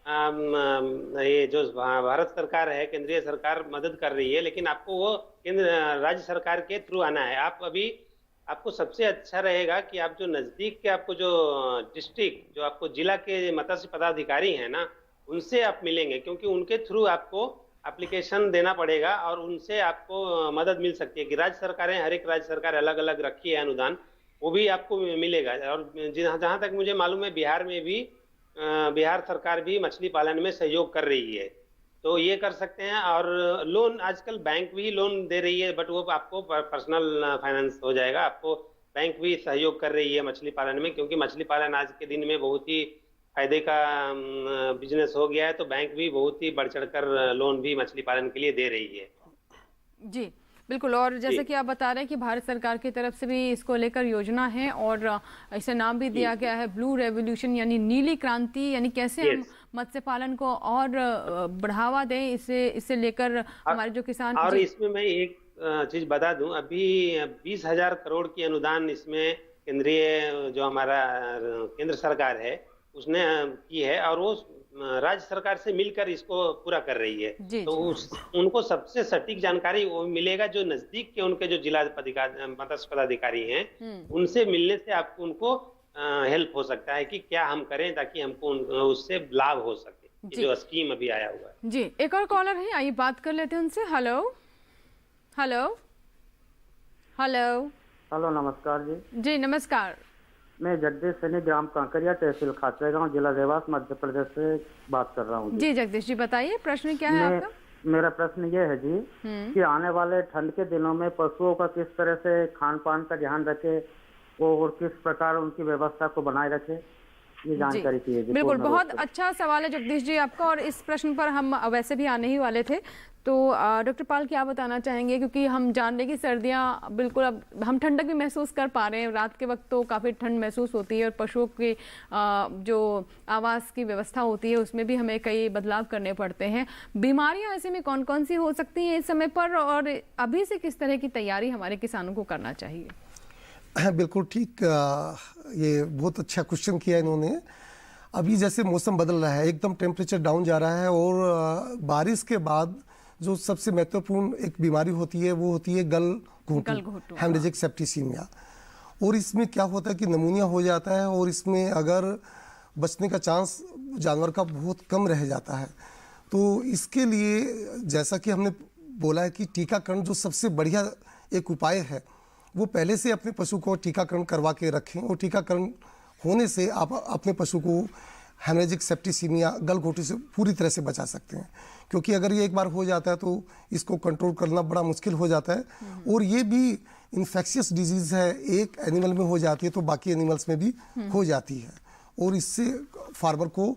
ये जो भारत सरकार है, केंद्रीय सरकार मदद कर रही है, लेकिन आपको वो केंद्र राज्य सरकार के थ्रू आना है। आपको सबसे अच्छा रहेगा कि आप जो नजदीक के आपको जो डिस्ट्रिक्ट जो आपको जिला के मत्स्य पदाधिकारी हैं ना, उनसे आप मिलेंगे, क्योंकि उनके थ्रू आपको एप्लीकेशन देना पड़ेगा और उनसे आपको मदद मिल सकती है। कि राज्य सरकारें, हर एक राज्य सरकार अलग अलग रखी है अनुदान, वो भी आपको मिलेगा। और जहाँ तक मुझे मालूम है बिहार में भी बिहार सरकार भी मछली पालन में सहयोग कर रही है, तो ये कर सकते हैं। और लोन आजकल बैंक भी लोन दे रही है, बट वो आपको पर्सनल फाइनेंस हो जाएगा। आपको बैंक भी सहयोग कर रही है मछली पालन में, क्योंकि मछली पालन आज के दिन में बहुत ही फायदे का बिजनेस हो गया है, तो बैंक भी बहुत ही बढ़ चढ़कर लोन भी मछली पालन के लिए दे रही है। जी बिल्कुल, और जैसे कि आप बता रहे हैं कि भारत सरकार की तरफ से भी इसको लेकर योजना है और इसे नाम भी दिया गया है ब्लू रेवोल्यूशन, यानी नीली क्रांति। यानी कैसे हम मत्स्य पालन को और बढ़ावा दें, इसे लेकर हमारे जो किसान। और इसमें मैं एक चीज बता दूं, अभी 20,000 करोड़ की अनुदान इसमें केंद्रीय जो हमारा केंद्र सरकार है उसने की है, और वो राज्य सरकार से मिलकर इसको पूरा कर रही है। तो उनको सबसे सटीक जानकारी वो मिलेगा जो नजदीक के उनके जो जिला मत्स्य पदाधिकारी हैं, उनसे मिलने से आपको उनको हेल्प हो सकता है कि क्या हम करें ताकि हमको उससे लाभ हो सके। जो स्कीम अभी आया हुआ है। जी, एक और कॉलर है, आइए बात कर लेते हैं उनसे। हेलो हेलो हेलो हेलो, नमस्कार जी। जी नमस्कार। मैं जगदीश सैनी, ग्राम कांकरिया, तहसील खाचरेगांव, जिला देवास, मध्य प्रदेश से बात कर रहा हूँ। जी जगदीश जी बताइए, प्रश्न क्या है आपका? मेरा प्रश्न ये है जी कि आने वाले ठंड के दिनों में पशुओं का किस तरह से खान पान का ध्यान रखे और किस प्रकार उनकी व्यवस्था को बनाए रखे, ये जानकारी चाहिए। बिल्कुल, बहुत अच्छा सवाल है जगदीश जी आपका, और इस प्रश्न पर हम वैसे भी आने ही वाले थे। तो डॉक्टर पाल क्या बताना चाहेंगे, क्योंकि हम जान रहे हैं कि सर्दियां बिल्कुल, अब हम ठंडक भी महसूस कर पा रहे हैं, रात के वक्त तो काफ़ी ठंड महसूस होती है और पशुओं की जो आवास की व्यवस्था होती है उसमें भी हमें कई बदलाव करने पड़ते हैं। बीमारियां ऐसे में कौन कौन सी हो सकती हैं इस समय पर, और अभी से किस तरह की तैयारी हमारे किसानों को करना चाहिए? बिल्कुल ठीक, ये बहुत अच्छा क्वेश्चन किया इन्होंने। अभी जैसे मौसम बदल रहा है, एकदम टेम्परेचर डाउन जा रहा है, और बारिश के बाद जो सबसे महत्वपूर्ण एक बीमारी होती है वो होती है गलघोंटू, हेमरेजिक सेप्टिसीमिया। और इसमें क्या होता है कि नमूनिया हो जाता है, और इसमें अगर बचने का चांस जानवर का बहुत कम रह जाता है। तो इसके लिए जैसा कि हमने बोला है कि टीकाकरण जो सबसे बढ़िया एक उपाय है, वो पहले से अपने पशु को टीकाकरण करवा के रखें, और टीकाकरण होने से आप अपने पशु को हेमरेजिक सेप्टिसीमिया, गलघोंटू से पूरी तरह से बचा सकते हैं। क्योंकि अगर ये एक बार हो जाता है तो इसको कंट्रोल करना बड़ा मुश्किल हो जाता है, और ये भी इन्फेक्शियस डिजीज़ है, एक एनिमल में हो जाती है तो बाकी एनिमल्स में भी हो जाती है, और इससे फार्मर को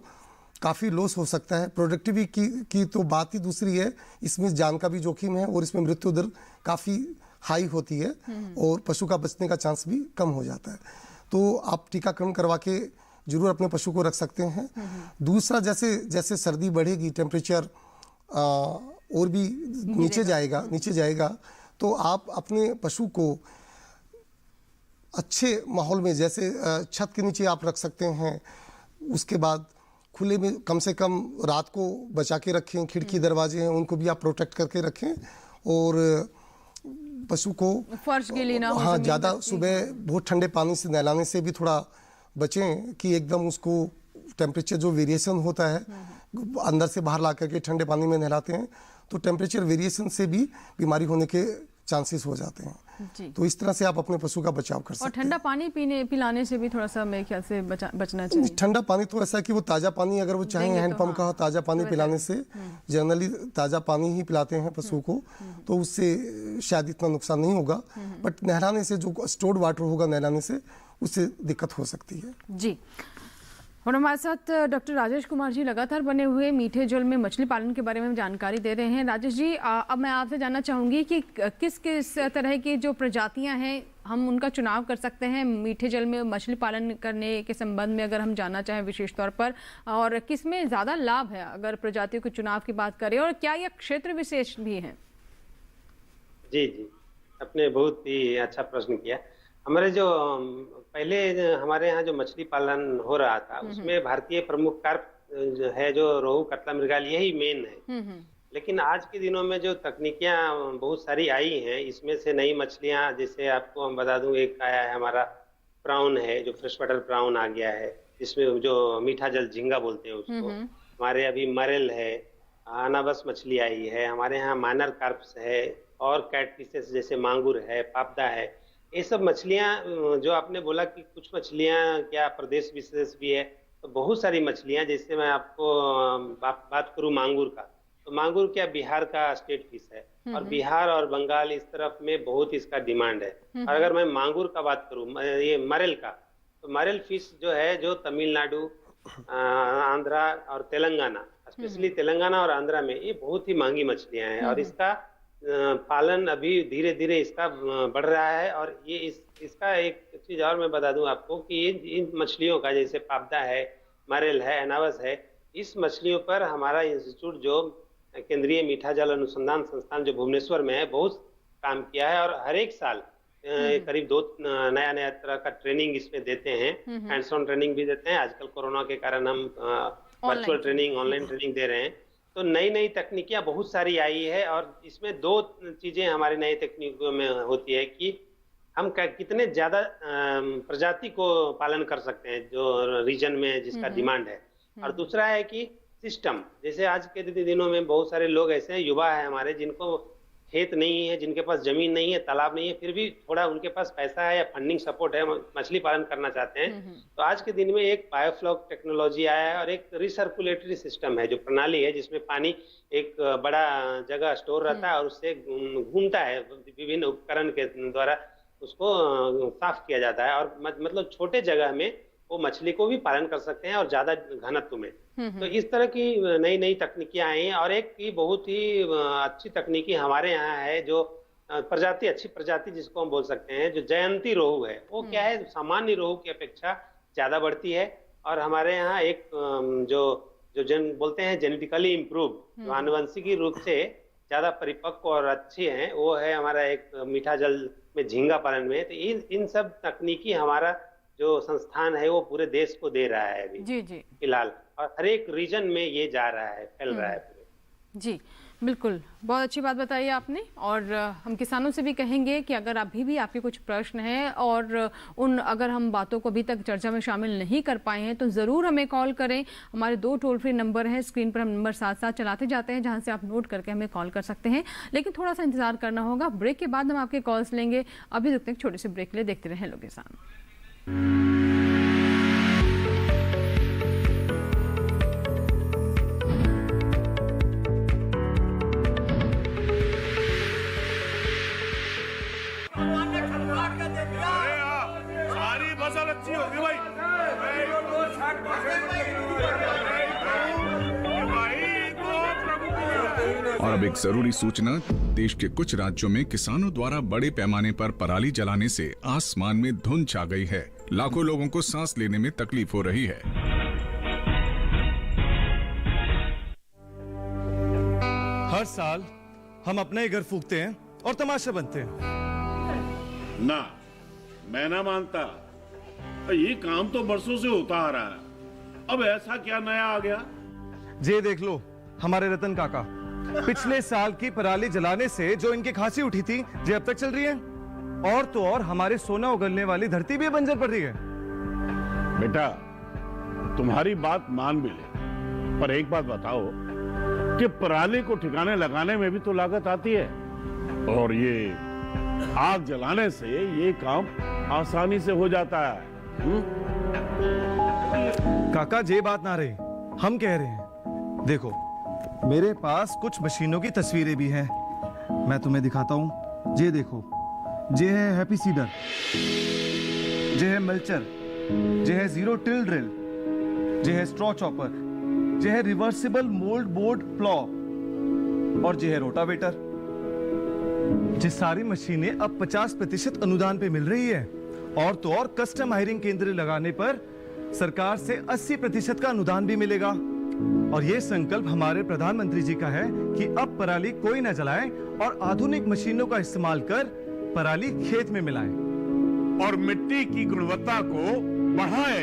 काफ़ी लॉस हो सकता है। प्रोडक्टिविटी की तो बात ही दूसरी है, इसमें जान का भी जोखिम है, और इसमें मृत्यु दर काफ़ी हाई होती है, और पशु का बचने का चांस भी कम हो जाता है। तो आप टीकाकरण करवा के जरूर अपने पशु को रख सकते हैं। दूसरा, जैसे जैसे सर्दी बढ़ेगी, टेम्परेचर और भी नीचे जाएगा, तो आप अपने पशु को अच्छे माहौल में, जैसे छत के नीचे आप रख सकते हैं। उसके बाद खुले में कम से कम रात को बचा के रखें, खिड़की दरवाजे हैं उनको भी आप प्रोटेक्ट करके रखें, और पशु को फर्श गीली ना हो, हाँ, ज़्यादा सुबह बहुत ठंडे पानी से नहलाने से भी थोड़ा बचें, कि एकदम उसको टेम्परेचर जो वेरिएशन होता है, अंदर से बाहर ला करके ठंडे पानी में नहलाते हैं तो टेम्परेचर वेरिएशन से भी बीमारी होने के चांसेस हो जाते हैं। तो इस तरह से आप अपने पशु का बचाव कर सकते हैं। और ठंडा पानी पिलाने से भी थोड़ा सा मेरे ख्याल से बचना चाहिए। ठंडा पानी तो ऐसा है कि वो ताज़ा पानी, अगर वो चाहें हैंडपम्प का ताज़ा पानी पिलाने से, जनरली ताज़ा पानी ही पिलाते हैं पशु को, तो उससे शायद इतना नुकसान नहीं होगा। बट नहलाने से, जो स्टोर्ड वाटर होगा नहलाने से, उससे दिक्कत हो सकती है। जी, और हमारे साथ डॉक्टर राजेश कुमार जी लगातार बने हुए मीठे जल में मछली पालन के बारे में जानकारी दे रहे हैं। राजेश जी, अब मैं आपसे जानना चाहूँगी कि किस किस तरह की जो प्रजातियां हैं हम उनका चुनाव कर सकते हैं मीठे जल में मछली पालन करने के संबंध में, अगर हम जानना चाहें विशेष तौर पर, और किस में ज़्यादा लाभ है अगर प्रजातियों के चुनाव की बात करें, और क्या यह क्षेत्र विशेष भी है? जी जी, आपने बहुत ही अच्छा प्रश्न किया। हमारे जो पहले हमारे यहाँ जो मछली पालन हो रहा था उसमें भारतीय प्रमुख कार्प है जो रोहू, कतला, मृगल, यही मेन है। लेकिन आज के दिनों में जो तकनीकियां बहुत सारी आई हैं, इसमें से नई मछलियां, जैसे आपको हम बता दूं, एक आया है हमारा प्राउन है जो फ्रेश वाटर प्राउन आ गया है, जिसमें जो मीठा जल झींगा बोलते हैं उसको। हमारे अभी मरेल है, अनाबस मछली आई है, हमारे यहाँ माइनर कार्प्स है, और कैटफिशेस जैसे मांगुर है, पापदा है। ये सब मछलियां जो आपने बोला कि कुछ मछलियां क्या प्रदेश विशेष भी है, तो बहुत सारी मछलियां, जैसे मैं आपको बात करूं मांगुर का, तो मांगुर क्या बिहार का स्टेट फिश है, और बिहार और बंगाल इस तरफ में बहुत इसका डिमांड है। और अगर मैं मांगुर का बात करूं, ये मरेल का, तो मरेल फिश जो है जो तमिलनाडु, आंध्रा और तेलंगाना, स्पेशली तेलंगाना और आंध्रा में ये बहुत ही महंगी मछलियां हैं, और इसका पालन अभी धीरे धीरे इसका बढ़ रहा है। और ये इसका एक चीज और मैं बता दूं आपको कि इन मछलियों का, जैसे पापदा है, मरेल है, अनावस है, इस मछलियों पर हमारा इंस्टीट्यूट जो केंद्रीय मीठा जल अनुसंधान संस्थान जो भुवनेश्वर में है, बहुत काम किया है। और हर एक साल करीब 2 नया तरह का ट्रेनिंग इसमें देते हैं, हैंड्स ऑन ट्रेनिंग भी देते हैं। आजकल कोरोना के कारण हम वर्चुअल ट्रेनिंग, ऑनलाइन ट्रेनिंग दे रहे हैं। तो नई तकनीकियां बहुत सारी आई है, और इसमें 2 चीजें हमारी नई तकनीकों में होती है कि हम कितने ज्यादा प्रजाति को पालन कर सकते हैं जो रीजन में जिसका डिमांड है, और दूसरा है कि सिस्टम। जैसे आज के दिनों में बहुत सारे लोग ऐसे हैं, युवा है हमारे, जिनको खेत नहीं है, जिनके पास जमीन नहीं है, तालाब नहीं है, फिर भी थोड़ा उनके पास पैसा है या फंडिंग सपोर्ट है, मछली पालन करना चाहते हैं। तो आज के दिन में एक बायोफ्लॉक टेक्नोलॉजी आया है, और एक रिसर्कुलेटरी सिस्टम है जो प्रणाली है, जिसमें पानी एक बड़ा जगह स्टोर रहता है और उससे घूमता है, विभिन्न उपकरण के द्वारा उसको साफ किया जाता है, और मतलब छोटे जगह में वो मछली को भी पालन कर सकते हैं और ज्यादा घनत्व में। तो इस तरह की नई तकनीकियां आई हैं। और एक की बहुत ही अच्छी तकनीकी हमारे यहाँ है, जो अच्छी प्रजाति जिसको हम बोल सकते हैं, जो जयंती रोहू है, वो क्या है, सामान्य रोहू की अपेक्षा ज्यादा बढ़ती है। और हमारे यहाँ एक जो बोलते हैं जेनेटिकली इम्प्रूव, जो आनुवंशिकी रूप से ज्यादा परिपक्व और अच्छे हैं, वो है हमारा एक मीठा जल में झींगा पालन में। तो इन सब तकनीकी हमारा जो संस्थान है वो पूरे देश को दे रहा है अभी जी फिलहाल, और हर एक रीजन में ये जा रहा है, फैल रहा है पूरे। जी बिल्कुल, बहुत अच्छी बात बताई आपने। और हम किसानों से भी कहेंगे कि अगर अभी भी आपके कुछ प्रश्न हैं और अगर हम बातों को अभी तक चर्चा में शामिल नहीं कर पाए हैं, तो ज़रूर हमें कॉल करें। हमारे 2 टोल फ्री नंबर हैं, स्क्रीन पर हम नंबर साथ साथ चलाते जाते हैं, जहां से आप नोट करके हमें कॉल कर सकते हैं। लेकिन थोड़ा सा इंतजार करना होगा, ब्रेक के बाद हम आपके कॉल्स लेंगे। अभी रुकते हैं छोटे से ब्रेक के लिए, देखते रहें हेलो किसान। सारी फसल अच्छी होगी भाई। और अब एक जरूरी सूचना, देश के कुछ राज्यों में किसानों द्वारा बड़े पैमाने पर पराली जलाने से आसमान में धुंध छा गई है। लाखों लोगों को सांस लेने में तकलीफ हो रही है। हर साल हम अपने ही घर फूकते हैं और तमाशा बनते हैं। ना, मैं ना मानता। ये काम तो बरसों से होता आ रहा है, अब ऐसा क्या नया आ गया? ये देख लो, हमारे रतन काका, पिछले साल की पराली जलाने से जो इनकी खांसी उठी थी, ये अब तक चल रही है। और तो और हमारे सोना उगलने वाली धरती भी बंजर पड़ रही है। बेटा, तुम्हारी बात मान भी ले, पर एक बात बताओ कि पराली को ठिकाने लगाने में भी तो लागत आती है, और ये आग जलाने से ये काम आसानी से हो जाता है। काका, ये बात ना रही, हम कह रहे हैं। देखो, मेरे पास कुछ मशीनों की तस्वीरें भी हैं, मैं तुम्हें दिखाता हूं। ये देखो, ये है हैप्पी सीडर, ये है मल्चर, ये है जीरो टिल ड्रिल, जे है स्ट्रॉ चॉपर, जे है रिवर्सिबल मोल्ड बोर्ड प्लॉ और जे है रोटावेटर। ये सारी मशीनें अब 50% अनुदान पे मिल रही है और तो और कस्टम हायरिंग केंद्र लगाने पर सरकार से 80% का अनुदान भी मिलेगा। और ये संकल्प हमारे प्रधानमंत्री जी का है कि अब पराली कोई न जलाए और आधुनिक मशीनों का इस्तेमाल कर पराली खेत में मिलाएं और मिट्टी की गुणवत्ता को बढ़ाए।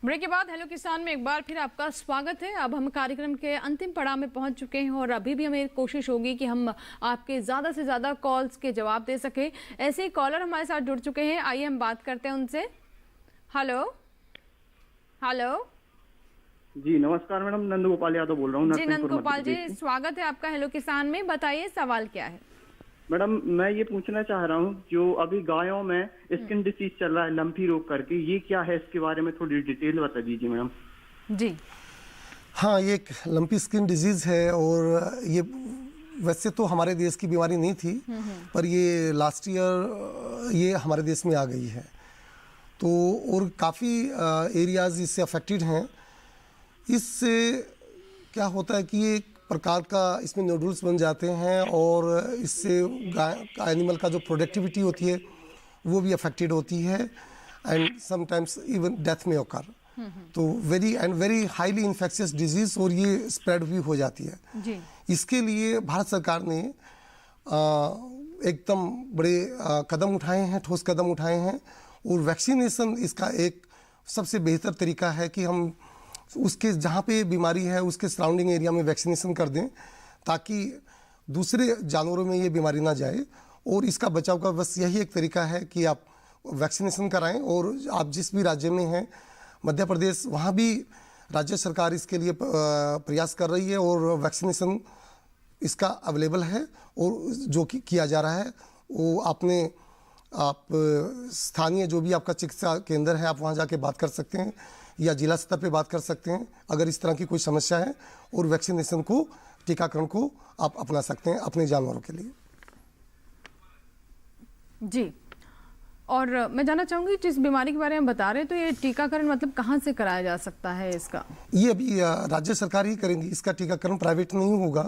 ब्रेक के बाद हेलो किसान में एक बार फिर आपका स्वागत है। अब हम कार्यक्रम के अंतिम पड़ाव में पहुंच चुके हैं और अभी भी हमें कोशिश होगी कि हम आपके ज़्यादा से ज़्यादा कॉल्स के जवाब दे सकें। ऐसे ही कॉलर हमारे साथ जुड़ चुके हैं, आइए हम बात करते हैं उनसे। हेलो हेलो जी नमस्कार मैडम, नंद गोपाल यादव बोल रहा हूँ। जी नंद गोपाल जी, स्वागत है आपका हेलो किसान में। बताइए सवाल क्या है। मैडम मैं ये पूछना चाह रहा हूँ, जो अभी गायों में स्किन डिसीज चल रहा है लंपी रोग करके, ये क्या है, इसके बारे में थोड़ी डिटेल बता दीजिए मैडम। जी हाँ, ये एक लंपी स्किन डिजीज़ है और ये वैसे तो हमारे देश की बीमारी नहीं थी, पर ये लास्ट ईयर ये हमारे देश में आ गई है। तो और काफ़ी एरियाज़ इससे अफेक्टेड हैं। इससे क्या होता है कि एक प्रकार का इसमें नोडल्स बन जाते हैं और इससे एनिमल का जो प्रोडक्टिविटी होती है वो भी अफेक्टेड होती है एंड समटाइम्स इवन डेथ में ओकर। तो वेरी हाईली इन्फेक्शियस डिजीज़ और ये स्प्रेड भी हो जाती है जी। इसके लिए भारत सरकार ने एकदम बड़े कदम उठाए हैं, ठोस कदम उठाए हैं और वैक्सीनेशन इसका एक सबसे बेहतर तरीका है कि हम उसके जहाँ पे बीमारी है उसके सराउंडिंग एरिया में वैक्सीनेशन कर दें ताकि दूसरे जानवरों में ये बीमारी ना जाए। और इसका बचाव का बस यही एक तरीका है कि आप वैक्सीनेशन कराएं। और आप जिस भी राज्य में हैं, मध्य प्रदेश, वहाँ भी राज्य सरकार इसके लिए प्रयास कर रही है और वैक्सीनेशन इसका अवेलेबल है और जो किया जा रहा है वो आप स्थानीय जो भी आपका चिकित्सा केंद्र है आप वहाँ जाके बात कर सकते हैं या जिला स्तर पे बात कर सकते हैं अगर इस तरह की कोई समस्या है, और वैक्सीनेशन को, टीकाकरण को आप अपना सकते हैं अपने जानवरों के लिए। जी, और मैं जानना चाहूँगी जिस बीमारी के बारे में बता रहे हैं, तो ये टीकाकरण मतलब कहाँ से कराया जा सकता है इसका? ये अभी राज्य सरकार ही करेंगी, इसका टीकाकरण प्राइवेट नहीं होगा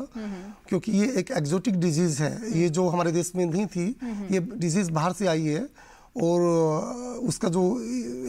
क्योंकि ये एक एक्जोटिक डिजीज़ है। ये जो हमारे देश में नहीं थी, ये डिजीज़ बाहर से आई है और उसका जो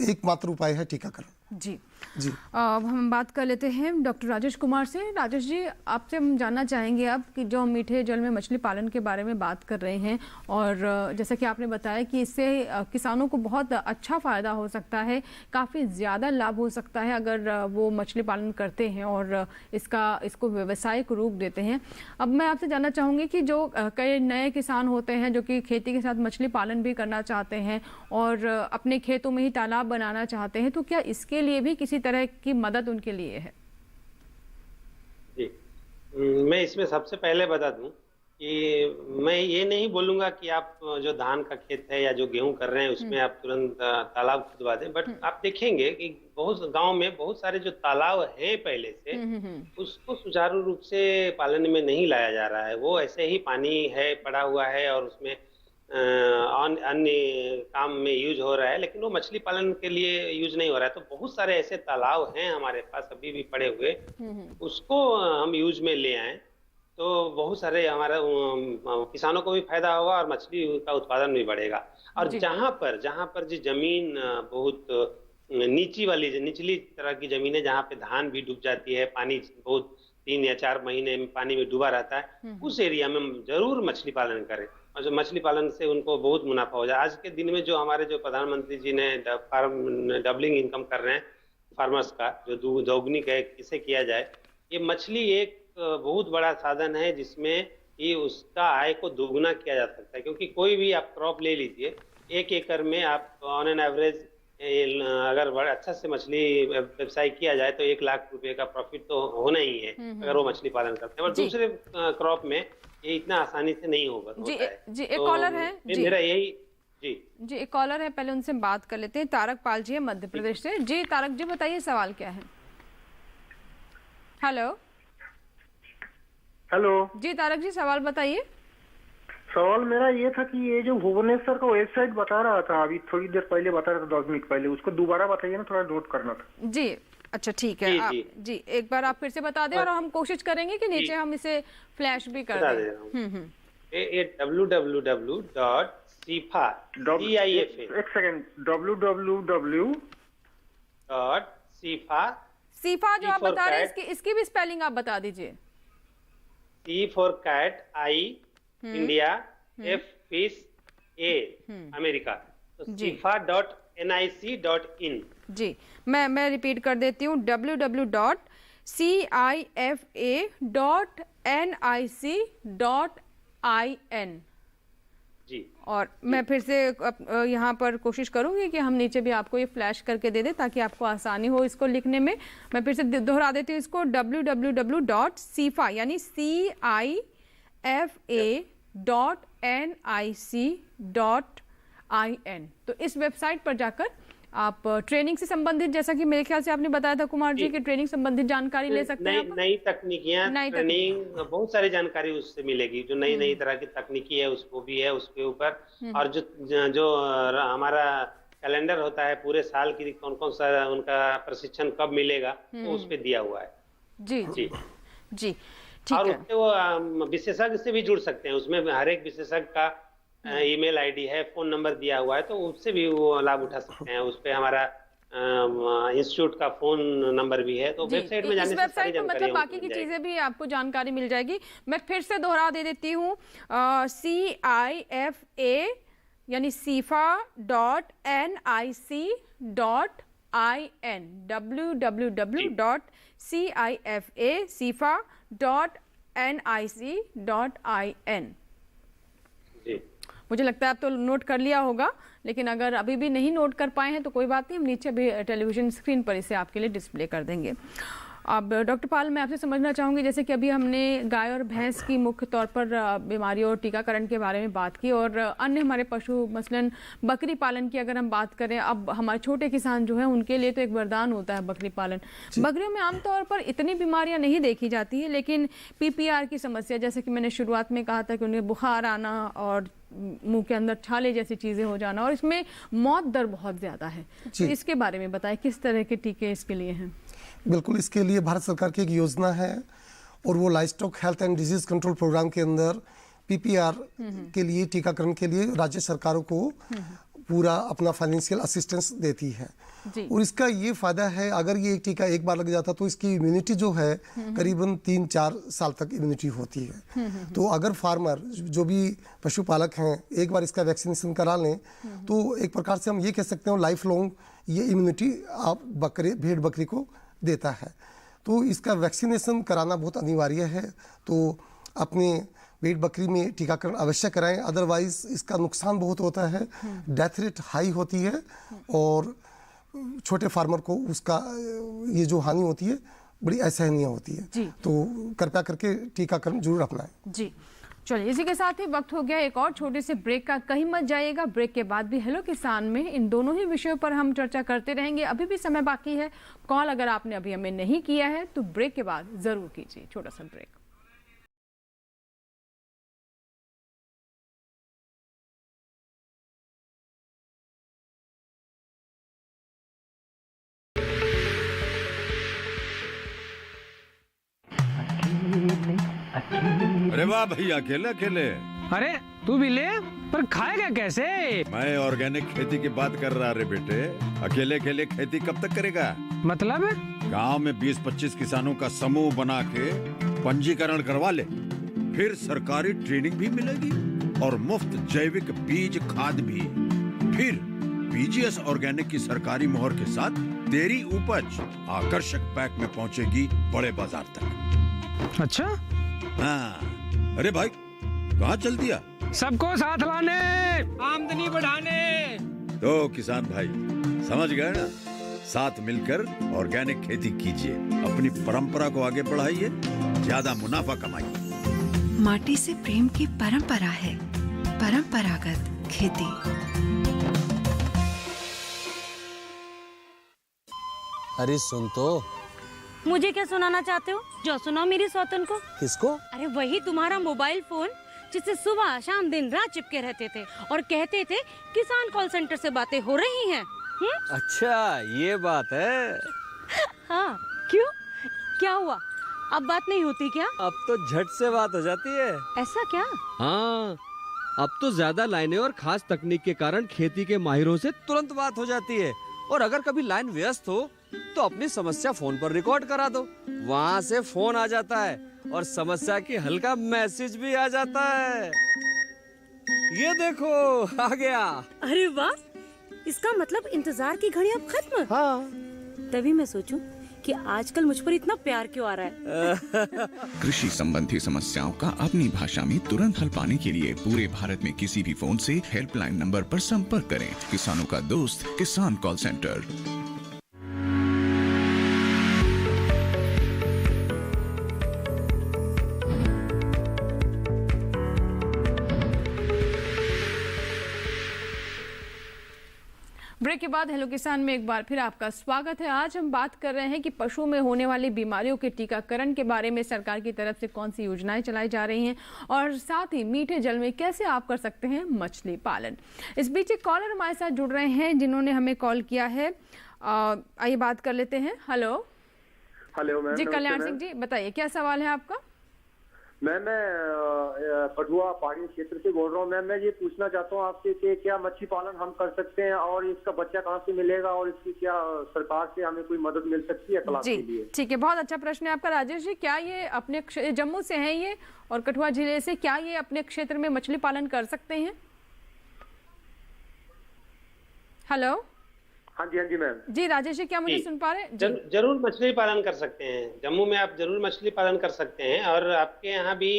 एकमात्र उपाय है टीकाकरण। जी जी। अब हम बात कर लेते हैं डॉक्टर राजेश कुमार से। राजेश जी, आपसे हम जानना चाहेंगे अब कि जो हम मीठे जल में मछली पालन के बारे में बात कर रहे हैं और जैसा कि आपने बताया कि इससे किसानों को बहुत अच्छा फ़ायदा हो सकता है, काफ़ी ज़्यादा लाभ हो सकता है अगर वो मछली पालन करते हैं और इसको व्यावसायिक रूप देते हैं। अब मैं आपसे जानना चाहूँगी कि जो कई नए किसान होते हैं जो कि खेती के साथ मछली पालन भी करना चाहते हैं और अपने खेतों में ही तालाब बनाना चाहते हैं, तो क्या इसके लिए भी किसी तरह की मदद उनके लिए है? जी, मैं इसमें सबसे पहले बता दूं कि मैं ये नहीं बोलूंगा कि आप जो धान का खेत है या जो गेहूं कर रहे हैं उसमें आप तुरंत तालाब खुदवा दें, बट आप देखेंगे कि बहुत गांव में बहुत सारे जो तालाब हैं पहले से उसको सुचारू रूप से पालन में नहीं लाया जा रहा है। वो ऐसे ही पानी है पड़ा हुआ है और उसमें अन्य काम में यूज हो रहा है, लेकिन वो मछली पालन के लिए यूज नहीं हो रहा है। तो बहुत सारे ऐसे तालाब हैं हमारे पास अभी भी पड़े हुए, उसको हम यूज में ले आए तो बहुत सारे हमारे किसानों को भी फायदा होगा और मछली का उत्पादन भी बढ़ेगा। और जहाँ पर जी जमीन बहुत निचली तरह की जमीन है, जहाँ पे धान भी डूब जाती है, पानी बहुत 3 या 4 महीने में पानी में डूबा रहता है, उस एरिया में जरूर मछली पालन करें और जो मछली पालन से उनको बहुत मुनाफा हो जाए। आज के दिन में जो हमारे जो प्रधानमंत्री जी ने डबलिंग इनकम कर रहे हैं फार्मर्स का, जो दोगुनी किसे किया जाए, ये मछली एक बहुत बड़ा साधन है जिसमें ये उसका आय को दोगुना किया जा सकता है। क्योंकि कोई भी आप क्रॉप ले लीजिए, 1 एकड़ में आप ऑन एन एवरेज अगर बड़ा अच्छा से मछली व्यवसाय किया जाए तो 1 लाख रुपए का प्रॉफिट तो होना ही है अगर वो मछली पालन करते हैं। और दूसरे क्रॉप में ये इतना आसानी से नहीं होगा। जी, एक कॉलर है जी। जी एक कॉलर है, पहले उनसे बात कर लेते हैं। तारक पाल जी है मध्य प्रदेश से। जी तारक जी बताइए सवाल क्या है। हेलो हेलो जी तारक जी सवाल बताइए। सवाल मेरा ये था कि ये जो भुवनेश्वर का वेबसाइट बता रहा था अभी थोड़ी देर पहले बता रहा था 10 मिनट पहले, उसको दोबारा बताइए ना, थोड़ा नोट करना था। जी अच्छा ठीक है। जी एक बार आप फिर से बता दें और हम कोशिश करेंगे कि नीचे हम इसे फ्लैश भी कर दें। ये www.sifa एक सेकंड www.sifa सीफा जो आप बता रहे हैं इसकी भी स्पेलिंग आप बता दीजिए। C for cat, I India, F fish, A America, तो sifa.nic.in। जी मैं रिपीट कर देती हूँ www.cifa.nic.in। जी और मैं फिर से यहाँ पर कोशिश करूंगी कि हम नीचे भी आपको ये फ्लैश करके दे दें ताकि आपको आसानी हो इसको लिखने में। मैं फिर से दोहरा देती हूँ इसको www.sifa यानी CIFA.nic.in। तो इस वेबसाइट पर जाकर आप ट्रेनिंग से संबंधित, जैसा कि मेरे ख्याल से आपने बताया था कुमार जी कि ट्रेनिंग संबंधित जानकारी ले सकते हैं। नई तकनीकियां, ट्रेनिंग, बहुत सारी जानकारी उससे मिलेगी। जो नई तरह की तकनीकी है उसको भी है उसके ऊपर, और जो हमारा कैलेंडर होता है पूरे साल की कौन कौन सा उनका प्रशिक्षण कब मिलेगा वो उस पे दिया हुआ है। जी जी जी ठीक और है। उससे वो विशेषज्ञ से भी जुड़ सकते हैं। उसमें हर एक विशेषज्ञ का ईमेल आईडी है, फोन नंबर दिया हुआ है, तो उससे भी वो लाभ उठा सकते हैं। उस पे हमारा इंस्टीट्यूट का फोन नंबर भी है। तो वेबसाइट में जाने से सारी जानकारी मतलब बाकी की चीजें भी आपको जानकारी मिल जाएगी। मैं फिर से दोहरा दे देती हूँ CIFA यानी sifa.nic.in www.sifa.nic.in। मुझे लगता है आप तो नोट कर लिया होगा, लेकिन अगर अभी भी नहीं नोट कर पाए हैं तो कोई बात नहीं, हम नीचे भी टेलीविजन स्क्रीन पर इसे आपके लिए डिस्प्ले कर देंगे। अब डॉक्टर पाल मैं आपसे समझना चाहूँगी, जैसे कि अभी हमने गाय और भैंस की मुख्य तौर पर बीमारियों और टीकाकरण के बारे में बात की, और अन्य हमारे पशु मसलन बकरी पालन की अगर हम बात करें, अब हमारे छोटे किसान जो हैं उनके लिए तो एक वरदान होता है बकरी पालन। बकरियों में आमतौर पर इतनी बीमारियां नहीं देखी जाती है, लेकिन PPR की समस्या, जैसे कि मैंने शुरुआत में कहा था कि उन्हें बुखार आना और मुंह के अंदर छाले जैसी चीज़ें हो जाना, और इसमें मौत दर बहुत ज़्यादा है। तो इसके बारे में बताएं किस तरह के टीके इसके लिए हैं। बिल्कुल, इसके लिए भारत सरकार की एक योजना है और वो livestock health and disease control programme के अंदर PPR के लिए टीकाकरण के लिए राज्य सरकारों को पूरा अपना फाइनेंशियल असिस्टेंस देती है। और इसका ये फायदा है, अगर ये टीका एक बार लग जाता तो इसकी इम्यूनिटी जो है करीबन 3-4 साल तक इम्यूनिटी होती है। तो अगर फार्मर जो भी पशुपालक हैं एक बार इसका वैक्सीनेशन करा लें तो एक प्रकार से हम ये कह सकते हैं लाइफ लॉन्ग ये इम्यूनिटी आप भेड़ बकरी को देता है। तो इसका वैक्सीनेशन कराना बहुत अनिवार्य है। तो अपने भेड़ बकरी में टीकाकरण अवश्य कराएं, अदरवाइज इसका नुकसान बहुत होता है, डेथ रेट हाई होती है और छोटे फार्मर को उसका ये जो हानि होती है बड़ी असहनीय होती है। तो कृपया करके टीकाकरण जरूर अपनाएं। जी चलिए, इसी के साथ ही वक्त हो गया एक और छोटे से ब्रेक का। कहीं मत जाइएगा, ब्रेक के बाद भी हेलो किसान में इन दोनों ही विषयों पर हम चर्चा करते रहेंगे। अभी भी समय बाकी है, कॉल अगर आपने अभी हमें नहीं किया है तो ब्रेक के बाद जरूर कीजिए। छोटा सा ब्रेक। अरे वाह भैया, अकेले अकेले। अरे तू भी ले, पर खाएगा कैसे? मैं ऑर्गेनिक खेती की बात कर रहा रे बेटे। अकेले अकेले खेती कब तक करेगा? मतलब गांव में 20-25 किसानों का समूह बना के पंजीकरण करवा ले, फिर सरकारी ट्रेनिंग भी मिलेगी और मुफ्त जैविक बीज खाद भी। फिर PGS ऑर्गेनिक की सरकारी मोहर के साथ तेरी उपज आकर्षक पैक में पहुंचेगी बड़े बाजार तक। अच्छा हाँ। अरे भाई कहाँ चल दिया? सबको साथ लाने, आमदनी बढ़ाने। तो किसान भाई समझ गए ना, साथ मिलकर ऑर्गेनिक खेती कीजिए, अपनी परंपरा को आगे बढ़ाइए, ज्यादा मुनाफा कमाइए। माटी से प्रेम की परंपरा है, परंपरागत खेती। अरे सुन तो। मुझे क्या सुनाना चाहते हो? जो सुनाओ मेरी सौतन को। किसको? अरे वही तुम्हारा मोबाइल फोन जिससे सुबह शाम दिन रात चिपके रहते थे और कहते थे किसान कॉल सेंटर से बातें हो रही हैं। अच्छा ये बात है। हाँ क्यों, क्या हुआ? अब बात नहीं होती क्या? अब तो झट से बात हो जाती है। ऐसा क्या? हाँ, अब तो ज्यादा लाइनें और खास तकनीक के कारण खेती के माहिरों से तुरंत बात हो जाती है। और अगर कभी लाइन व्यस्त हो तो अपनी समस्या फोन पर रिकॉर्ड करा दो, वहाँ से फोन आ जाता है और समस्या की हल का मैसेज भी आ जाता है। ये देखो आ गया। अरे वाह, इसका मतलब इंतजार की घड़ी अब खत्म। हाँ। तभी मैं सोचूं कि आजकल मुझ पर इतना प्यार क्यों आ रहा है। कृषि संबंधी समस्याओं का अपनी भाषा में तुरंत हल पाने के लिए पूरे भारत में किसी भी फोन से हेल्पलाइन नंबर पर संपर्क करें। किसानों का दोस्त किसान कॉल सेंटर। ब्रेक के बाद हेलो किसान में एक बार फिर आपका स्वागत है। आज हम बात कर रहे हैं कि पशुओं में होने वाली बीमारियों के टीकाकरण के बारे में सरकार की तरफ से कौन सी योजनाएं चलाई जा रही हैं और साथ ही मीठे जल में कैसे आप कर सकते हैं मछली पालन। इस बीच एक कॉलर हमारे साथ जुड़ रहे हैं जिन्होंने हमें कॉल किया है। आइए बात कर लेते हैं। Hello ma'am. जी कल्याण सिंह जी, बताइए क्या सवाल है आपका? मैम मैं पटुआ पहाड़ी क्षेत्र से बोल रहा हूँ। मैम मैं ये पूछना चाहता हूँ आपसे कि क्या मछली पालन हम कर सकते हैं और इसका बच्चा कहाँ से मिलेगा और इसकी क्या सरकार से हमें कोई मदद मिल सकती है क्लास के लिए? ठीक है, बहुत अच्छा प्रश्न है आपका राजेश जी। क्या ये अपने जम्मू से हैं ये और कठुआ जिले से, क्या ये अपने क्षेत्र में मछली पालन कर सकते हैं? हेलो। हाँ जी मैम। जी राजेश जी, क्या मुझे सुन पा रहे हैं? जरूर मछली पालन कर सकते हैं। जम्मू में आप जरूर मछली पालन कर सकते हैं और आपके यहाँ भी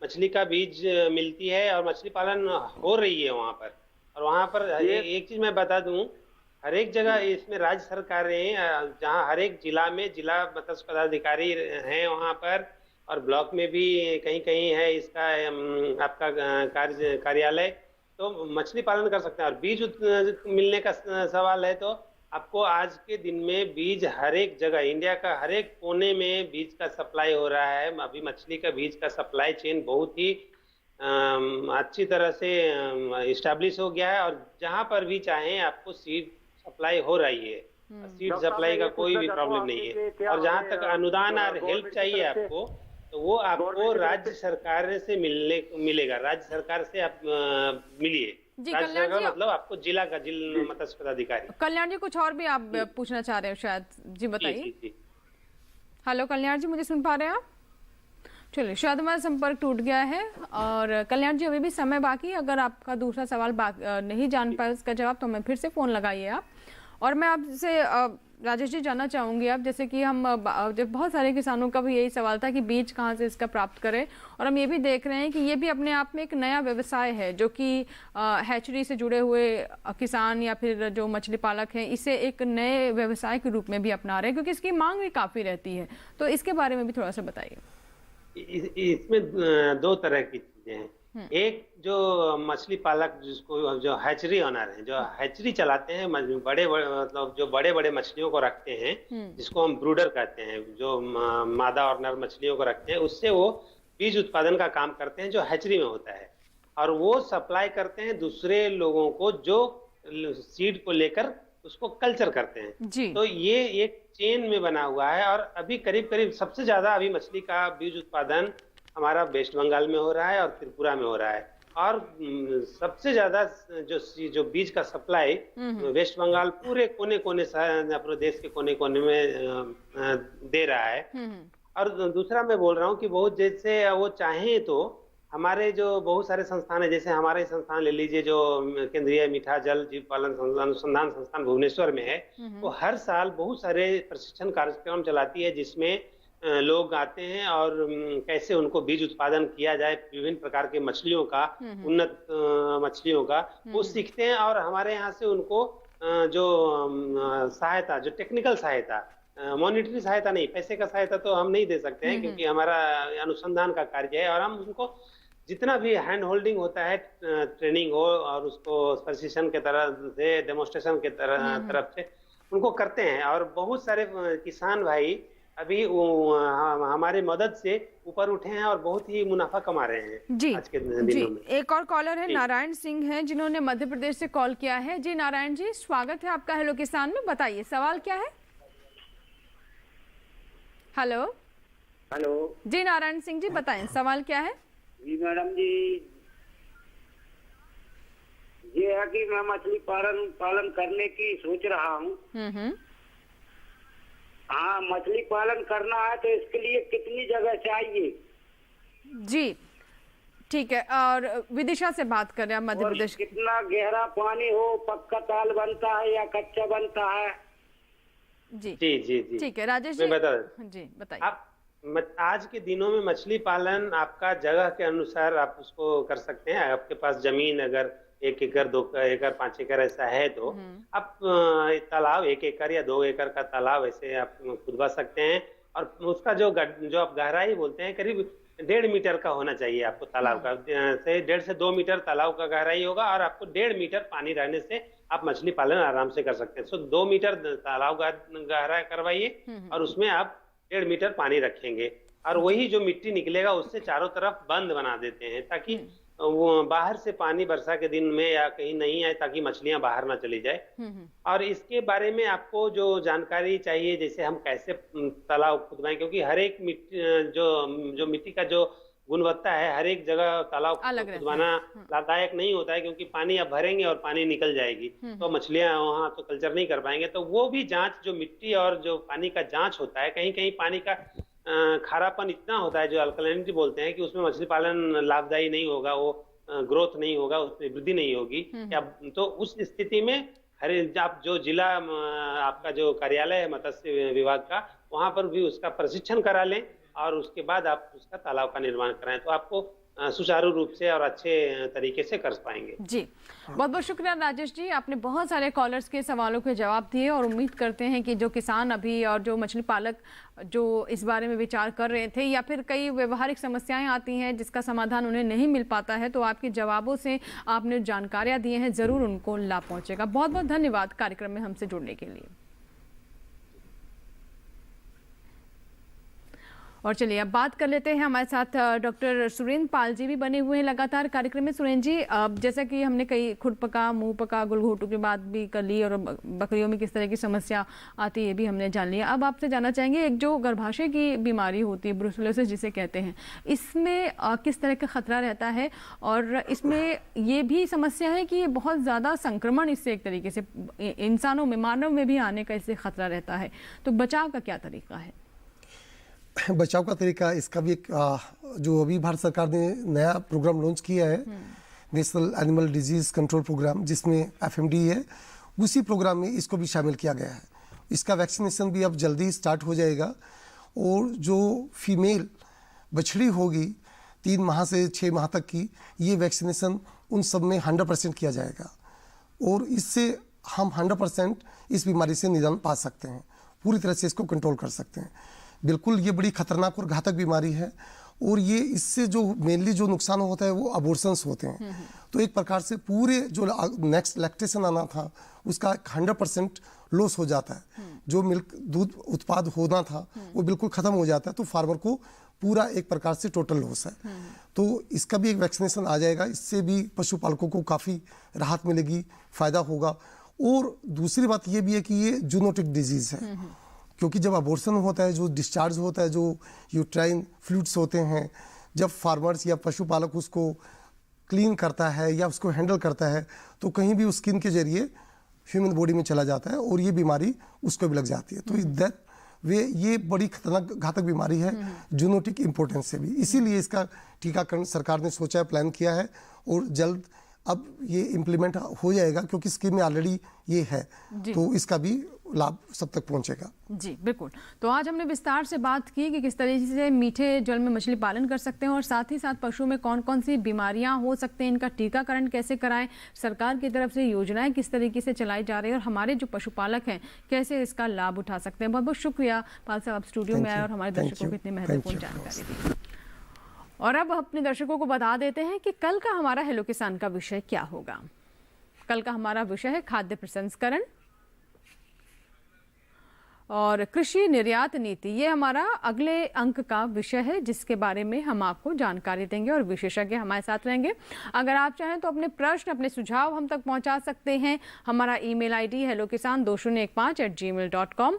मछली का बीज मिलती है और मछली पालन हो रही है वहाँ पर। और वहाँ पर एक चीज मैं बता दूं, हर एक जगह इसमें राज्य सरकारें, जहाँ हर एक जिला में जिला मत्स्य पदाधिकारी हैं वहाँ पर, और ब्लॉक में भी कहीं कहीं है इसका आपका कार्यालय, तो मछली पालन कर सकते हैं। और बीज मिलने का सवाल है तो आपको आज के दिन में बीज हर एक जगह, इंडिया का हर एक कोने में बीज का सप्लाई हो रहा है। अभी मछली का बीज का सप्लाई चेन बहुत ही अच्छी तरह से इस्टेब्लिश हो गया है और जहां पर भी चाहें आपको सीड सप्लाई हो रही है। सीड सप्लाई का कोई भी प्रॉब्लम नहीं है। और जहां तक अनुदान और हेल्प चाहिए आपको, तो वो आपको राज्य सरकार से मिलेगा। राज्य सरकार से आप मिलिए। राज्य सरकार मतलब आपको जिला का मत्स्य पदाधिकारी। कल्याण जी, कुछ और भी आप पूछना चाह रहे हो शायद? जी बताइए। हेलो कल्याण जी, मुझे सुन पा रहे हैं आप? चलिए, शायद हमारा संपर्क टूट गया है। और कल्याण जी, अभी भी समय बाकी, अगर आपका दूसरा सवाल नहीं जान पाए उसका जवाब तो हमें फिर से फोन लगाइए आप। और मैं आपसे राजेश जी जानना चाहूँगी आप, जैसे कि हम जब बहुत सारे किसानों का भी यही सवाल था कि बीज कहाँ से इसका प्राप्त करें, और हम ये भी देख रहे हैं कि ये भी अपने आप में एक नया व्यवसाय है जो कि हैचरी से जुड़े हुए किसान या फिर जो मछली पालक हैं इसे एक नए व्यवसाय के रूप में भी अपना रहे हैं, क्योंकि इसकी मांग भी काफ़ी रहती है। तो इसके बारे में भी थोड़ा सा बताइए। इसमें दो तरह की चीजें हैं। एक जो मछली पालक, जिसको जो हैचरी ओनर है, जो हैचरी चलाते हैं, बड़े मतलब जो बड़े बड़े मछलियों को रखते हैं, जिसको हम ब्रूडर कहते हैं, जो मादा और नर मछलियों को रखते हैं, उससे वो बीज उत्पादन का काम करते हैं जो हैचरी में होता है, और वो सप्लाई करते हैं दूसरे लोगों को जो सीड को लेकर उसको कल्चर करते हैं। तो ये एक चेन में बना हुआ है। और अभी करीब करीब सबसे ज्यादा अभी मछली का बीज उत्पादन हमारा वेस्ट बंगाल में हो रहा है और त्रिपुरा में हो रहा है। और सबसे ज्यादा जो बीज का सप्लाई वेस्ट बंगाल पूरे कोने कोने से अपने देश के कोने कोने में दे रहा है। और दूसरा मैं बोल रहा हूँ कि बहुत जैसे वो चाहें तो हमारे जो बहुत सारे संस्थान है, जैसे हमारे संस्थान ले लीजिए जो केंद्रीय मीठा जल जीव पालन अनुसंधान संस्थान भुवनेश्वर में है, वो हर साल बहुत सारे प्रशिक्षण कार्यक्रम चलाती है जिसमें लोग आते हैं और कैसे उनको बीज उत्पादन किया जाए, विभिन्न प्रकार के मछलियों का, उन्नत मछलियों का, वो सीखते हैं। और हमारे यहाँ से उनको जो सहायता, जो टेक्निकल सहायता, मॉनिटरी सहायता नहीं, पैसे का सहायता तो हम नहीं दे सकते हैं क्योंकि हमारा अनुसंधान का कार्य है, और हम उनको जितना भी हैंड होल्डिंग होता है, ट्रेनिंग हो और उसको प्रशिक्षण के तरफ से, डेमोन्स्ट्रेशन के तरफ से उनको करते हैं। और बहुत सारे किसान भाई अभी हमारे मदद से ऊपर उठे हैं और बहुत ही मुनाफा कमा रहे हैं जी आज के दिनों में। एक और कॉलर है नारायण सिंह हैं, जिन्होंने मध्य प्रदेश से कॉल किया है। जी नारायण जी, स्वागत है आपका हेलो किसान में। बताइए सवाल क्या है। हेलो हेलो जी नारायण सिंह जी, बताएं सवाल क्या है। जी मैडम जी, ये है कि मैं मछली पालन करने की सोच रहा हूँ। हाँ, मछली पालन करना है तो इसके लिए कितनी जगह चाहिए? जी ठीक है, और विदिशा से बात कर रहे हैं मध्य प्रदेश। कितना गहरा पानी हो, पक्का ताल बनता है या कच्चा बनता है? जी जी जी जी ठीक है राजेश जी, जी बताइए। आप आज के दिनों में मछली पालन आपका जगह के अनुसार आप उसको कर सकते हैं। आपके पास जमीन अगर 1 एकड़ 2 एकड़ 5 एकड़ ऐसा है तो आप तालाब 1 एकड़ या 2 एकड़ का तालाब ऐसे आप खुदवा सकते हैं। और उसका जो आप गहराई बोलते हैं करीब 1.5 मीटर का होना चाहिए आपको तालाब का। से 1.5 से 2 मीटर तालाब का गहराई होगा और आपको 1.5 मीटर पानी रहने से आप मछली पालन आराम से कर सकते हैं। सो 2 मीटर तालाब गहरा करवाइए और उसमें आप 1.5 मीटर पानी रखेंगे और वही जो मिट्टी निकलेगा उससे चारों तरफ बंद बना देते हैं ताकि वो बाहर से पानी वर्षा के दिन में या कहीं नहीं आए, ताकि मछलियां बाहर ना चली जाए। और इसके बारे में आपको जो जानकारी चाहिए, जैसे हम कैसे तालाब खुदवाएं, क्योंकि हर एक मिट्टी जो मिट्टी का जो गुणवत्ता है हर एक जगह तालाब खुदवाना लाभदायक नहीं होता है, क्योंकि पानी आप भरेंगे और पानी निकल जाएगी तो मछलियां वहाँ तो कल्चर नहीं कर पाएंगे। तो वो भी जांच, जो मिट्टी और जो पानी का जांच होता है, कहीं कहीं पानी का खारापन इतना होता है जो अल्कलिनिटी बोलते हैं कि उसमें मछली पालन लाभदायी नहीं होगा, वो ग्रोथ नहीं होगा, उसमें वृद्धि नहीं होगी। तो उस स्थिति में आप जो जिला आपका जो कार्यालय है मत्स्य विभाग का, वहां पर भी उसका प्रशिक्षण करा लें और उसके बाद आप उसका तालाब का निर्माण कराएं तो आपको सुचारू रूप से और अच्छे तरीके से कर पाएंगे। जी बहुत बहुत शुक्रिया राजेश जी, आपने बहुत सारे कॉलर्स के सवालों के जवाब दिए और उम्मीद करते हैं कि जो किसान अभी और जो मछली पालक जो इस बारे में विचार कर रहे थे या फिर कई व्यवहारिक समस्याएं आती हैं जिसका समाधान उन्हें नहीं मिल पाता है, तो आपके जवाबों से आपने जानकारियां दी हैं, ज़रूर उनको लाभ पहुँचेगा। बहुत बहुत धन्यवाद कार्यक्रम में हमसे जुड़ने के लिए। और चलिए अब बात कर लेते हैं, हमारे साथ डॉक्टर सुरेंद्र पाल जी भी बने हुए हैं लगातार कार्यक्रम में। सुरेंद्र जी, जैसा कि हमने कई खुद पका मुंह पका गुलघोटू की बात भी कर ली और बकरियों में किस तरह की समस्या आती है ये भी हमने जान लिया। अब आपसे जानना चाहेंगे, एक जो गर्भाशय की बीमारी होती है ब्रुसेलोसिस जिसे कहते हैं, इसमें किस तरह का खतरा रहता है और इसमें ये भी समस्या है कि ये बहुत ज़्यादा संक्रमण इससे एक तरीके से इंसानों में, मानव में भी आने का इससे खतरा रहता है, तो बचाव का क्या तरीका है? बचाव का तरीका, इसका भी एक जो अभी भारत सरकार ने नया प्रोग्राम लॉन्च किया है, national animal disease control programme, जिसमें FMD है, उसी प्रोग्राम में इसको भी शामिल किया गया है। इसका वैक्सीनेशन भी अब जल्दी स्टार्ट हो जाएगा और जो फीमेल बछड़ी होगी 3 माह से 6 माह तक की, ये वैक्सीनेशन उन सब में 100% किया जाएगा और इससे हम 100% इस बीमारी से निदान पा सकते हैं, पूरी तरह से इसको कंट्रोल कर सकते हैं। बिल्कुल ये बड़ी खतरनाक और घातक बीमारी है और ये इससे जो मेनली जो नुकसान होता है वो अबॉर्शंस होते हैं। तो एक प्रकार से पूरे जो नेक्स्ट लैक्टेशन आना था उसका 100% लॉस हो जाता है। जो मिल्क दूध उत्पाद होना था वो बिल्कुल ख़त्म हो जाता है, तो फार्मर को पूरा एक प्रकार से टोटल लॉस है। तो इसका भी एक वैक्सीनेशन आ जाएगा, इससे भी पशुपालकों को काफ़ी राहत मिलेगी, फ़ायदा होगा। और दूसरी बात ये भी है कि ये जूनोटिक डिजीज़ है, क्योंकि जब अबॉर्शन होता है, जो डिस्चार्ज होता है, जो यूट्राइन फ्लूइड्स होते हैं, जब फार्मर्स या पशुपालक उसको क्लीन करता है या उसको हैंडल करता है तो कहीं भी उस स्किन के जरिए ह्यूमन बॉडी में चला जाता है और ये बीमारी उसको भी लग जाती है। तो ये बड़ी खतरनाक घातक बीमारी है जूनोटिक इम्पोर्टेंस से भी। इसीलिए इसका टीकाकरण सरकार ने सोचा है, प्लान किया है और जल्द अब ये इम्प्लीमेंट हो जाएगा, क्योंकि स्कीम में ऑलरेडी ये है, तो इसका भी लाभ सब तक पहुंचेगा। जी बिल्कुल। तो आज हमने विस्तार से बात की कि किस तरीके से मीठे जल में मछली पालन कर सकते हैं और साथ ही साथ पशुओं में कौन कौन सी बीमारियां हो सकते हैं, इनका टीकाकरण कैसे कराएं, सरकार की तरफ से योजनाएं किस तरीके से चलाई जा रही है और हमारे जो पशुपालक हैं कैसे इसका लाभ उठा सकते हैं। बहुत बहुत शुक्रिया पाल साहब, आप स्टूडियो में आए और हमारे दर्शकों को इतनी महत्वपूर्ण जानकारी दी। और अब अपने दर्शकों को बता देते हैं कि कल का हमारा हेलो किसान का विषय क्या होगा। कल का हमारा विषय है खाद्य प्रसंस्करण और कृषि निर्यात नीति। ये हमारा अगले अंक का विषय है, जिसके बारे में हम आपको जानकारी देंगे और विशेषज्ञ हमारे साथ रहेंगे। अगर आप चाहें तो अपने प्रश्न, अपने सुझाव हम तक पहुंचा सकते हैं। हमारा ईमेल आईडी hellokisan2015@gmail.com।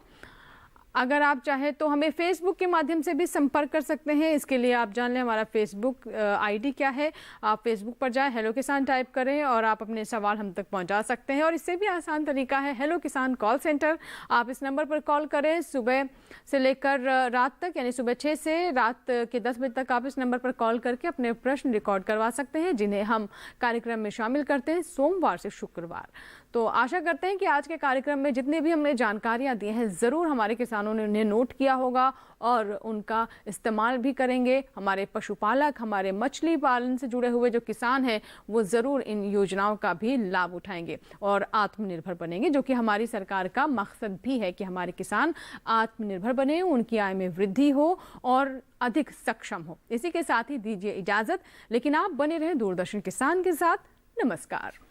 अगर आप चाहें तो हमें फेसबुक के माध्यम से भी संपर्क कर सकते हैं। इसके लिए आप जान लें हमारा फेसबुक आईडी क्या है। आप फेसबुक पर जाएं, हेलो किसान टाइप करें और आप अपने सवाल हम तक पहुंचा सकते हैं। और इससे भी आसान तरीका है हेलो किसान कॉल सेंटर। आप इस नंबर पर कॉल करें सुबह से लेकर रात तक, यानी सुबह 6 से रात के 10 बजे तक आप इस नंबर पर कॉल करके अपने प्रश्न रिकॉर्ड करवा सकते हैं, जिन्हें हम कार्यक्रम में शामिल करते हैं सोमवार से शुक्रवार। तो आशा करते हैं कि आज के कार्यक्रम में जितने भी हमने जानकारियां दी हैं ज़रूर हमारे किसानों ने उन्हें नोट किया होगा और उनका इस्तेमाल भी करेंगे। हमारे पशुपालक, हमारे मछली पालन से जुड़े हुए जो किसान हैं वो ज़रूर इन योजनाओं का भी लाभ उठाएंगे और आत्मनिर्भर बनेंगे, जो कि हमारी सरकार का मकसद भी है कि हमारे किसान आत्मनिर्भर बने, उनकी आय में वृद्धि हो और अधिक सक्षम हो। इसी के साथ ही दीजिए इजाज़त, लेकिन आप बने रहें दूरदर्शन किसान के साथ। नमस्कार।